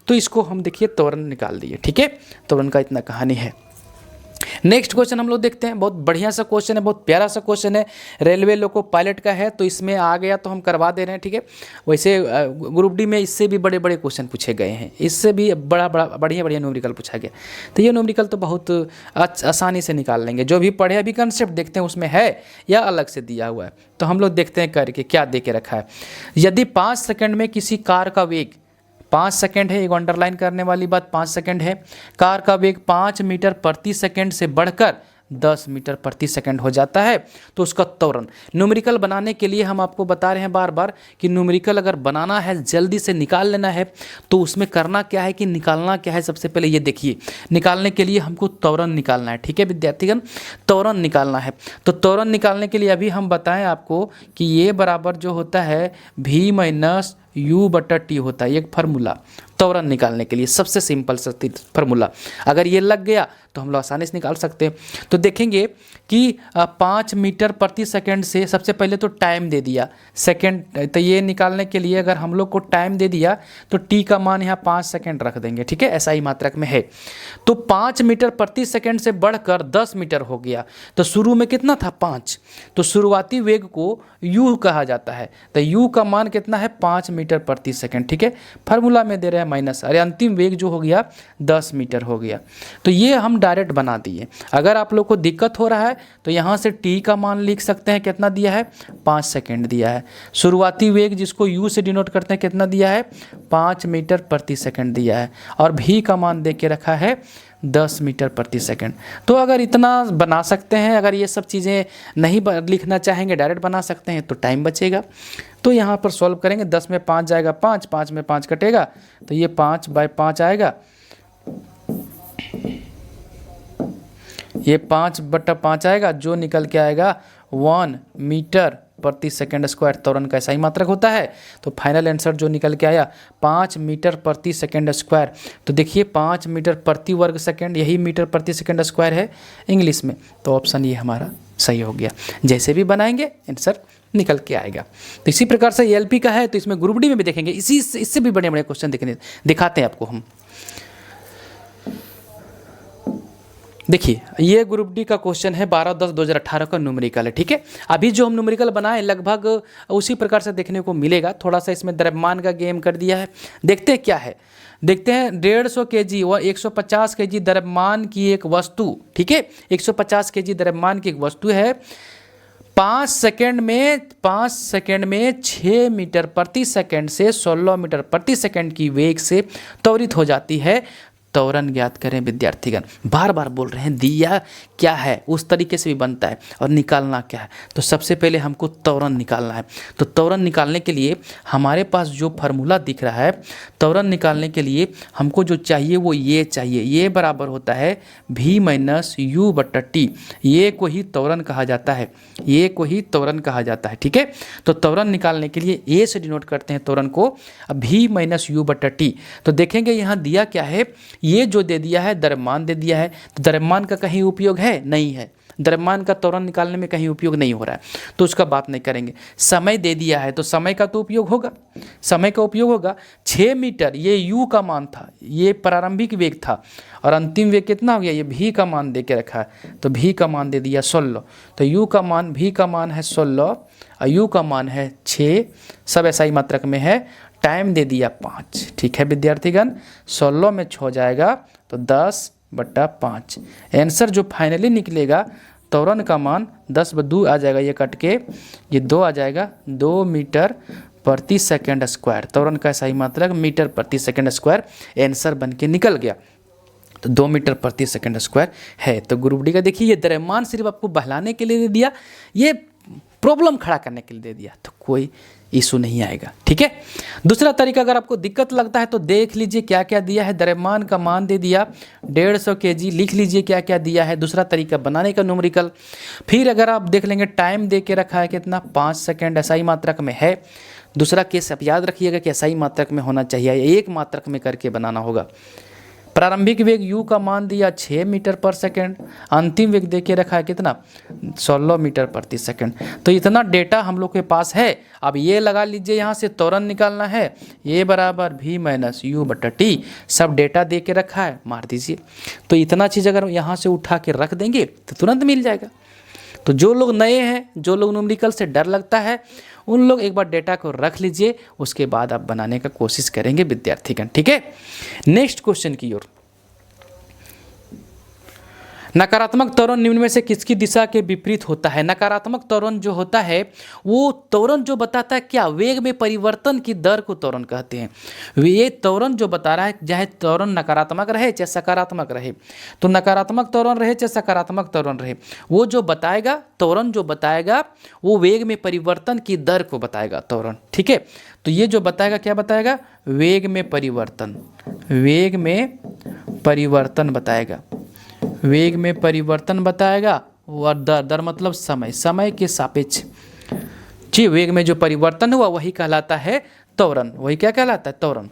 तो इसको हम देखिए त्वरण निकाल दिए, ठीक है। त्वरण का इतना कहानी है। नेक्स्ट क्वेश्चन हम लोग देखते हैं, बहुत बढ़िया सा क्वेश्चन है, बहुत प्यारा सा क्वेश्चन है, रेलवे लोको पायलट का है, तो इसमें आ गया तो हम करवा दे रहे हैं, ठीक है। वैसे ग्रुप डी में इससे भी बड़े बड़े क्वेश्चन पूछे गए हैं, इससे भी बढ़िया न्यूमेरिकल पूछा गया। तो ये न्यूमेरिकल तो बहुत आसानी से निकाल लेंगे, जो भी पढ़े अभी कंसेप्ट देखते हैं उसमें है या अलग से दिया हुआ है। तो हम लोग देखते हैं करके क्या दे के रखा है। यदि 5 सेकंड में किसी कार का वेग 5 सेकंड है, एक अंडरलाइन करने वाली बात 5 सेकंड है, कार का वेग 5 मीटर प्रति सेकंड से बढ़कर 10 मीटर प्रति सेकंड हो जाता है, तो उसका त्वरण। न्यूमेरिकल बनाने के लिए हम आपको बता रहे हैं बार बार कि न्यूमेरिकल अगर बनाना है, जल्दी से निकाल लेना है, तो उसमें करना क्या है कि निकालना क्या है। सबसे पहले ये देखिए, निकालने के लिए हमको त्वरण निकालना है, ठीक है विद्यार्थीगण, त्वरण निकालना है। तो त्वरण निकालने के लिए अभी हम बताएं आपको कि ये बराबर जो होता है v माइनस u बटा टी होता है, एक फार्मूला त्वरण निकालने के लिए, सबसे सिंपल फार्मूला। अगर ये लग गया तो हम लोग आसानी से निकाल सकते हैं। तो देखेंगे कि 5 मीटर प्रति सेकंड से, सबसे पहले तो टाइम दे दिया सेकंड, तो ये निकालने के लिए अगर हम लोग को टाइम दे दिया तो टी का मान यहाँ 5 सेकंड रख देंगे, ठीक है, ऐसा ही मात्रक में है। तो 5 मीटर प्रति सेकंड से बढ़कर 10 मीटर हो गया, तो शुरू में कितना था? 5, तो शुरुआती वेग को u कहा जाता है, तो u का मान कितना है? 5 मीटर प्रति सेकंड, ठीक है। फार्मूला में दे रहे हैं माइनस, अरे अंतिम वेग जो हो गया 10 मीटर हो गया। तो ये हम डायरेक्ट बना दिए। अगर आप लोग को दिक्कत हो रहा है तो यहाँ से t का मान लिख सकते हैं, कितना दिया है? 5 सेकंड दिया है। शुरुआती वेग जिसको u से डिनोट करते हैं कितना दिया है? 5 मीटर प्रति सेकंड दिया है, और v का मान दे के रखा है 10 मीटर प्रति सेकंड। तो अगर इतना बना सकते हैं, अगर ये सब चीज़ें नहीं लिखना चाहेंगे, डायरेक्ट बना सकते हैं, तो टाइम बचेगा। तो यहाँ पर सॉल्व करेंगे, 10 में 5 जाएगा 5, 5 में 5 कटेगा, तो ये 5/5 आएगा, ये 5/5 आएगा, जो निकल के आएगा 1 मीटर प्रति सेकंड स्क्वायर त्वरण का SI मात्रक होता है। तो फाइनल आंसर जो निकल के आया 5 मीटर प्रति सेकंड स्क्वायर। तो देखिए 5 मीटर प्रति वर्ग सेकंड, यही मीटर प्रति सेकंड स्क्वायर है इंग्लिश में। तो ऑप्शन ये हमारा सही हो गया। जैसे भी बनाएंगे आंसर निकल के आएगा। तो इसी प्रकार से LP का है तो इसमें ग्रुप डी में भी देखेंगे, इससे भी बड़े बड़े क्वेश्चन दिखाते हैं आपको हम। देखिए ये ग्रुप डी का क्वेश्चन है 12/10/2018 का न्यूमेरिकल है, ठीक है। अभी जो हम न्यूमेरिकल बनाए लगभग उसी प्रकार से देखने को मिलेगा, थोड़ा सा इसमें द्रव्यमान का गेम कर दिया है। देखते हैं क्या है, देखते हैं 150 kg व 150 kg द्रव्यमान की एक वस्तु, ठीक है, 150 kg द्रव्यमान की एक वस्तु है, 5 सेकंड में 6 मीटर प्रति सेकंड से 16 मीटर प्रति सेकंड की वेग से त्वरित हो जाती है। त्वरण ज्ञात करें विद्यार्थीगण। बार बार बोल रहे हैं दिया क्या है उस तरीके से भी बनता है और निकालना क्या है। तो सबसे पहले हमको त्वरण निकालना है। तो त्वरण निकालने के लिए हमारे पास जो फार्मूला दिख रहा है, त्वरण निकालने के लिए हमको जो चाहिए वो ये चाहिए, ये बराबर होता है V - U/T। ये को ही त्वरण कहा जाता है, ये को ही त्वरण कहा जाता है, ठीक है। तो त्वरण निकालने के लिए A से डिनोट करते हैं त्वरण को, V - U/T। तो देखेंगे यहाँ दिया क्या है, ये जो दे दिया है द्रव्यमान दे दिया है। तो द्रव्यमान का कहीं उपयोग है नहीं है, द्रव्यमान का त्वरण निकालने में कहीं उपयोग नहीं हो रहा है, तो उसका बात नहीं करेंगे। समय दे दिया है तो समय का तो उपयोग होगा, समय का उपयोग होगा। 6 मीटर ये U का मान था, ये प्रारंभिक वेग था, और अंतिम वेग कितना हो गया, ये V का मान दे के रखा है, तो V का मान दे दिया 16। तो U का मान, V का मान है 16 और U का मान है 6, सब SI मात्रक में है। टाइम दे दिया 5, ठीक है विद्यार्थीगण। 16 में 6 जाएगा तो 10/5। आंसर जो फाइनली निकलेगा त्वरण का मान 10/2 आ जाएगा, ये कट के ये 2 आ जाएगा, 2 मीटर प्रति सेकंड स्क्वायर। त्वरण का SI मात्रक मीटर प्रति सेकंड स्क्वायर आंसर बन के निकल गया। तो 2 मीटर प्रति सेकंड स्क्वायर है। तो ग्रुप डी का देखिए ये द्रव्यमान सिर्फ आपको बहलाने के लिए दे दिया, ये प्रॉब्लम खड़ा करने के लिए दे दिया, तो कोई इशू नहीं आएगा, ठीक है। दूसरा तरीका अगर आपको दिक्कत लगता है तो देख लीजिए क्या क्या दिया है। द्रव्यमान का मान दे दिया 150 kg, लिख लीजिए क्या क्या दिया है। दूसरा तरीका बनाने का न्यूमेरिकल। फिर अगर आप देख लेंगे टाइम दे के रखा है कितना, 5 सेकंड SI मात्रक में है। दूसरा केस आप याद रखिएगा कि SI मात्रक में होना चाहिए, एक मात्रक में करके बनाना होगा। प्रारंभिक वेग U का मान दिया 6 मीटर पर सेकंड, अंतिम वेग दे के रखा है कितना, 16 मीटर प्रति सेकंड। तो इतना डेटा हम लोग के पास है। अब ये लगा लीजिए, यहाँ से त्वरण निकालना है, ये बराबर V - U/T, सब डेटा दे के रखा है, मार दीजिए। तो इतना चीज़ अगर यहाँ से उठा के रख देंगे तो तुरंत मिल जाएगा। तो जो लोग नए हैं, जो लोग न्यूमेरिकल से डर लगता है, उन लोग एक बार डेटा को रख लीजिए, उसके बाद आप बनाने का कोशिश करेंगे विद्यार्थीगण, ठीक है। नेक्स्ट क्वेश्चन की ओर। नकारात्मक त्वरण निम्न में से किसकी दिशा के विपरीत होता है। नकारात्मक त्वरण जो होता है वो त्वरण जो बताता है क्या, वेग में परिवर्तन की दर को त्वरण कहते हैं। ये त्वरण जो बता रहा है, चाहे त्वरण नकारात्मक रहे चाहे सकारात्मक रहे, तो नकारात्मक त्वरण रहे चाहे सकारात्मक त्वरण रहे, वो जो बताएगा, त्वरण जो बताएगा वो वेग में परिवर्तन की दर को बताएगा त्वरण, ठीक है। तो ये जो बताएगा क्या बताएगा, वेग में परिवर्तन, वेग में परिवर्तन बताएगा, वेग में परिवर्तन बताएगा। और दर मतलब समय, समय के सापेक्ष जी वेग में जो परिवर्तन हुआ वही कहलाता है त्वरण, वही क्या कहलाता है, त्वरण।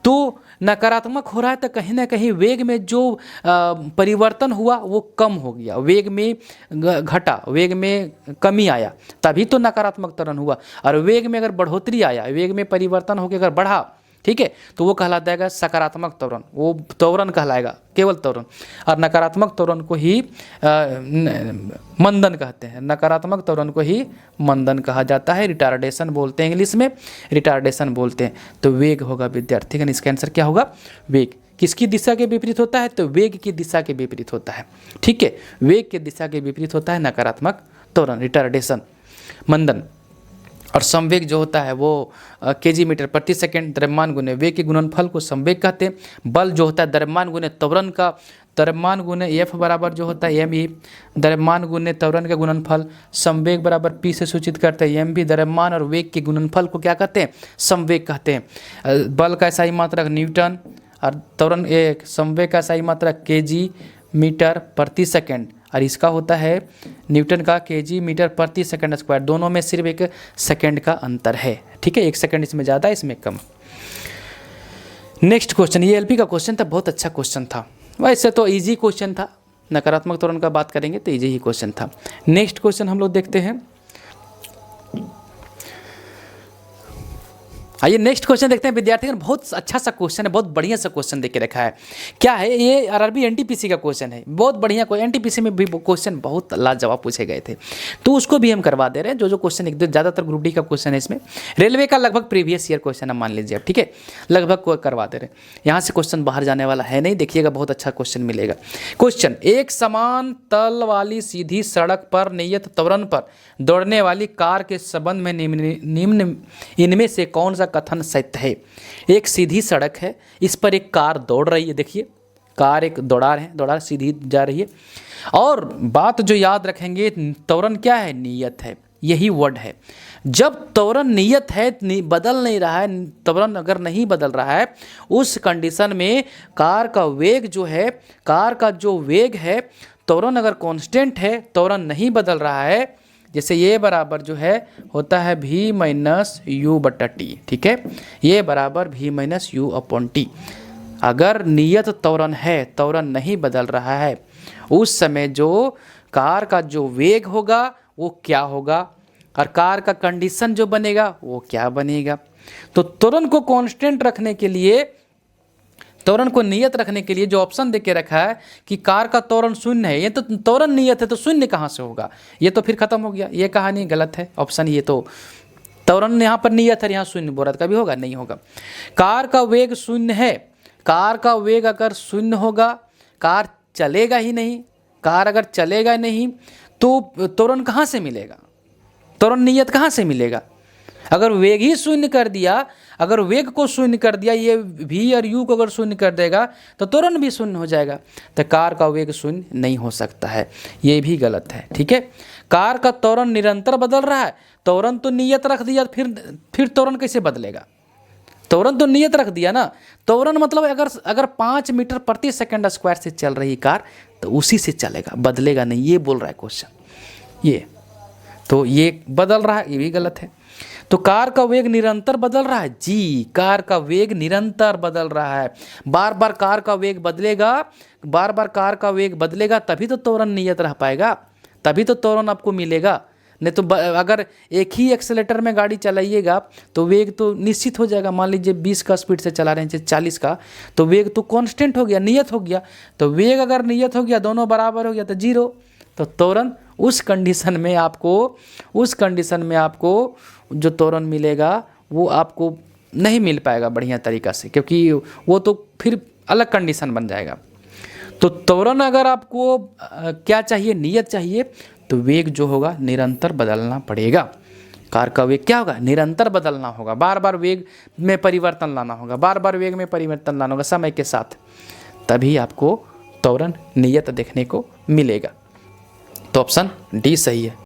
तो नकारात्मक हो रहा है तो कहीं ना कहीं वेग में जो परिवर्तन हुआ वो कम हो गया, वेग में घटा, वेग में कमी आया, तभी तो नकारात्मक त्वरण हुआ। और वेग में अगर बढ़ोतरी आया, वेग में परिवर्तन होकर अगर बढ़ा, ठीक है, तो वो कहलाता है सकारात्मक त्वरण, वो त्वरण कहलाएगा, केवल त्वरण। और नकारात्मक त्वरण को ही मंदन कहते हैं, नकारात्मक त्वरण को ही मंदन कहा जाता है, रिटार्डेशन बोलते हैं, इंग्लिश में रिटार्डेशन बोलते हैं। तो वेग होगा विद्यार्थीगण, इसका आंसर क्या होगा, वेग। किसकी दिशा के विपरीत होता है, तो वेग की दिशा के विपरीत होता है, ठीक है। वेग के दिशा के विपरीत होता है नकारात्मक त्वरण, रिटार्डेशन, मंदन। और संवेग जो होता है वो kg मीटर प्रति सेकंड, द्रव्यमान गुने वेग के गुणनफल को संवेग कहते हैं। बल जो होता है द्रव्यमान गुने त्वरण का, द्रव्यमान गुने F बराबर जो होता है mE, द्रव्यमान गुने त्वरण का गुणनफल। संवेग बराबर P से सूचित करते हैं, mv द्रव्यमान और वेग के गुणनफल को क्या कहते हैं, संवेग कहते हैं। बल का SI मात्रक न्यूटन और त्वरण संवेग का SI मात्रक kg मीटर प्रति सेकंड, और इसका होता है न्यूटन का केजी मीटर प्रति सेकंड स्क्वायर। दोनों में सिर्फ 1 सेकंड का अंतर है, ठीक है, 1 सेकंड इसमें ज़्यादा इसमें कम। नेक्स्ट क्वेश्चन, ये एलपी का क्वेश्चन था, बहुत अच्छा क्वेश्चन था, वैसे तो इजी क्वेश्चन था, नकारात्मक त्वरण का बात करेंगे तो इजी ही क्वेश्चन था। नेक्स्ट क्वेश्चन हम लोग देखते हैं, आइए नेक्स्ट क्वेश्चन देखते हैं विद्यार्थियों। बहुत अच्छा सा क्वेश्चन है, बहुत बढ़िया सा क्वेश्चन देके रखा है। क्या है ये? आरआरबी एनटीपीसी का क्वेश्चन है, बहुत बढ़िया। कोई एनटीपीसी में भी क्वेश्चन बहुत लाजवाब पूछे गए थे, तो उसको भी हम करवा दे रहे हैं। जो क्वेश्चन एक दो ज़्यादातर ग्रुप डी का क्वेश्चन है, इसमें रेलवे का लगभग प्रीवियस ईयर क्वेश्चन हम मान लीजिए, ठीक है, लगभग को करवा दे रहे हैं। यहाँ से क्वेश्चन बाहर जाने वाला है नहीं, देखिएगा बहुत अच्छा क्वेश्चन मिलेगा। क्वेश्चन, एक समान तल वाली सीधी सड़क पर नियत त्वरण पर दौड़ने वाली कार के संबंध में निम्न इनमें से कौन सा कथन सत्य है? एक सीधी सड़क है, इस पर एक कार दौड़ रही है, देखिए कार एक दौड़ार सीधी जा रही है, और बात जो याद रखेंगे, त्वरण क्या है? नियत है, यही वर्ड है। जब त्वरण नियत है, बदल नहीं रहा है, त्वरण अगर नहीं बदल रहा है, उस कंडीशन में कार का वेग जो है, कार का जो वेग है, त्वरण अगर कांस्टेंट है, त्वरण नहीं बदल रहा है, जैसे ये बराबर जो है होता है v माइनस यू बटा टी, ठीक है, ये बराबर v minus you upon T. अगर नियत त्वरण है, त्वरण नहीं बदल रहा है, उस समय जो कार का जो वेग होगा वो क्या होगा, और कार का कंडीशन जो बनेगा वो क्या बनेगा। तो त्वरण को कांस्टेंट रखने के लिए, त्वरण को नियत रखने के लिए जो ऑप्शन देके रखा है कि कार का त्वरण शून्य है, ये तो त्वरण नियत है तो शून्य कहाँ से होगा, ये तो फिर खत्म हो गया, ये कहानी गलत है ऑप्शन। ये तो त्वरण यहाँ पर नियत है, यहाँ शून्य बोल रहा था, कभी होगा नहीं होगा। कार का वेग शून्य है, कार का वेग अगर शून्य होगा, कार चलेगा ही नहीं, कार अगर चलेगा नहीं तो त्वरण कहाँ से मिलेगा, त्वरण नियत कहाँ से मिलेगा। अगर वेग ही शून्य कर दिया, अगर वेग को शून्य कर दिया, ये v और u को अगर शून्य कर देगा तो त्वरण भी शून्य हो जाएगा, तो कार का वेग शून्य नहीं हो सकता है, ये भी गलत है, ठीक है। कार का त्वरण निरंतर बदल रहा है, त्वरण तो नियत रख दिया, फिर त्वरण कैसे बदलेगा, त्वरण तो नियत रख दिया ना। त्वरण मतलब अगर 5 मीटर प्रति सेकंड स्क्वायर से चल रही कार तो उसी से चलेगा, बदलेगा नहीं, ये बोल रहा है क्वेश्चन। ये तो ये बदल रहा है, ये भी गलत है। तो कार का वेग निरंतर बदल रहा है, जी कार का वेग निरंतर बदल रहा है, बार बार कार का वेग बदलेगा, बार बार कार का वेग बदलेगा, तभी तो त्वरण नियत रह पाएगा, तभी तो त्वरण आपको मिलेगा। नहीं तो अगर एक ही एक्सेलेटर में गाड़ी चलाइएगा तो वेग तो निश्चित हो जाएगा। मान लीजिए 20 का स्पीड से चला रहे हैं, 40 का, तो वेग तो कांस्टेंट हो गया, नियत हो गया। तो वेग अगर नियत हो गया, दोनों बराबर हो गया तो जीरो। तो त्वरण उस कंडीशन में आपको जो त्वरण मिलेगा वो आपको नहीं मिल पाएगा बढ़िया तरीक़ा से, क्योंकि वो तो फिर अलग कंडीशन बन जाएगा। तो त्वरण अगर आपको क्या चाहिए, नियत चाहिए, तो वेग जो होगा निरंतर बदलना पड़ेगा। कार का वेग क्या होगा, निरंतर बदलना होगा, बार बार वेग में परिवर्तन लाना होगा, बार बार वेग में परिवर्तन लाना होगा समय के साथ, तभी आपको त्वरण नियत देखने को मिलेगा। तो ऑप्शन डी सही है।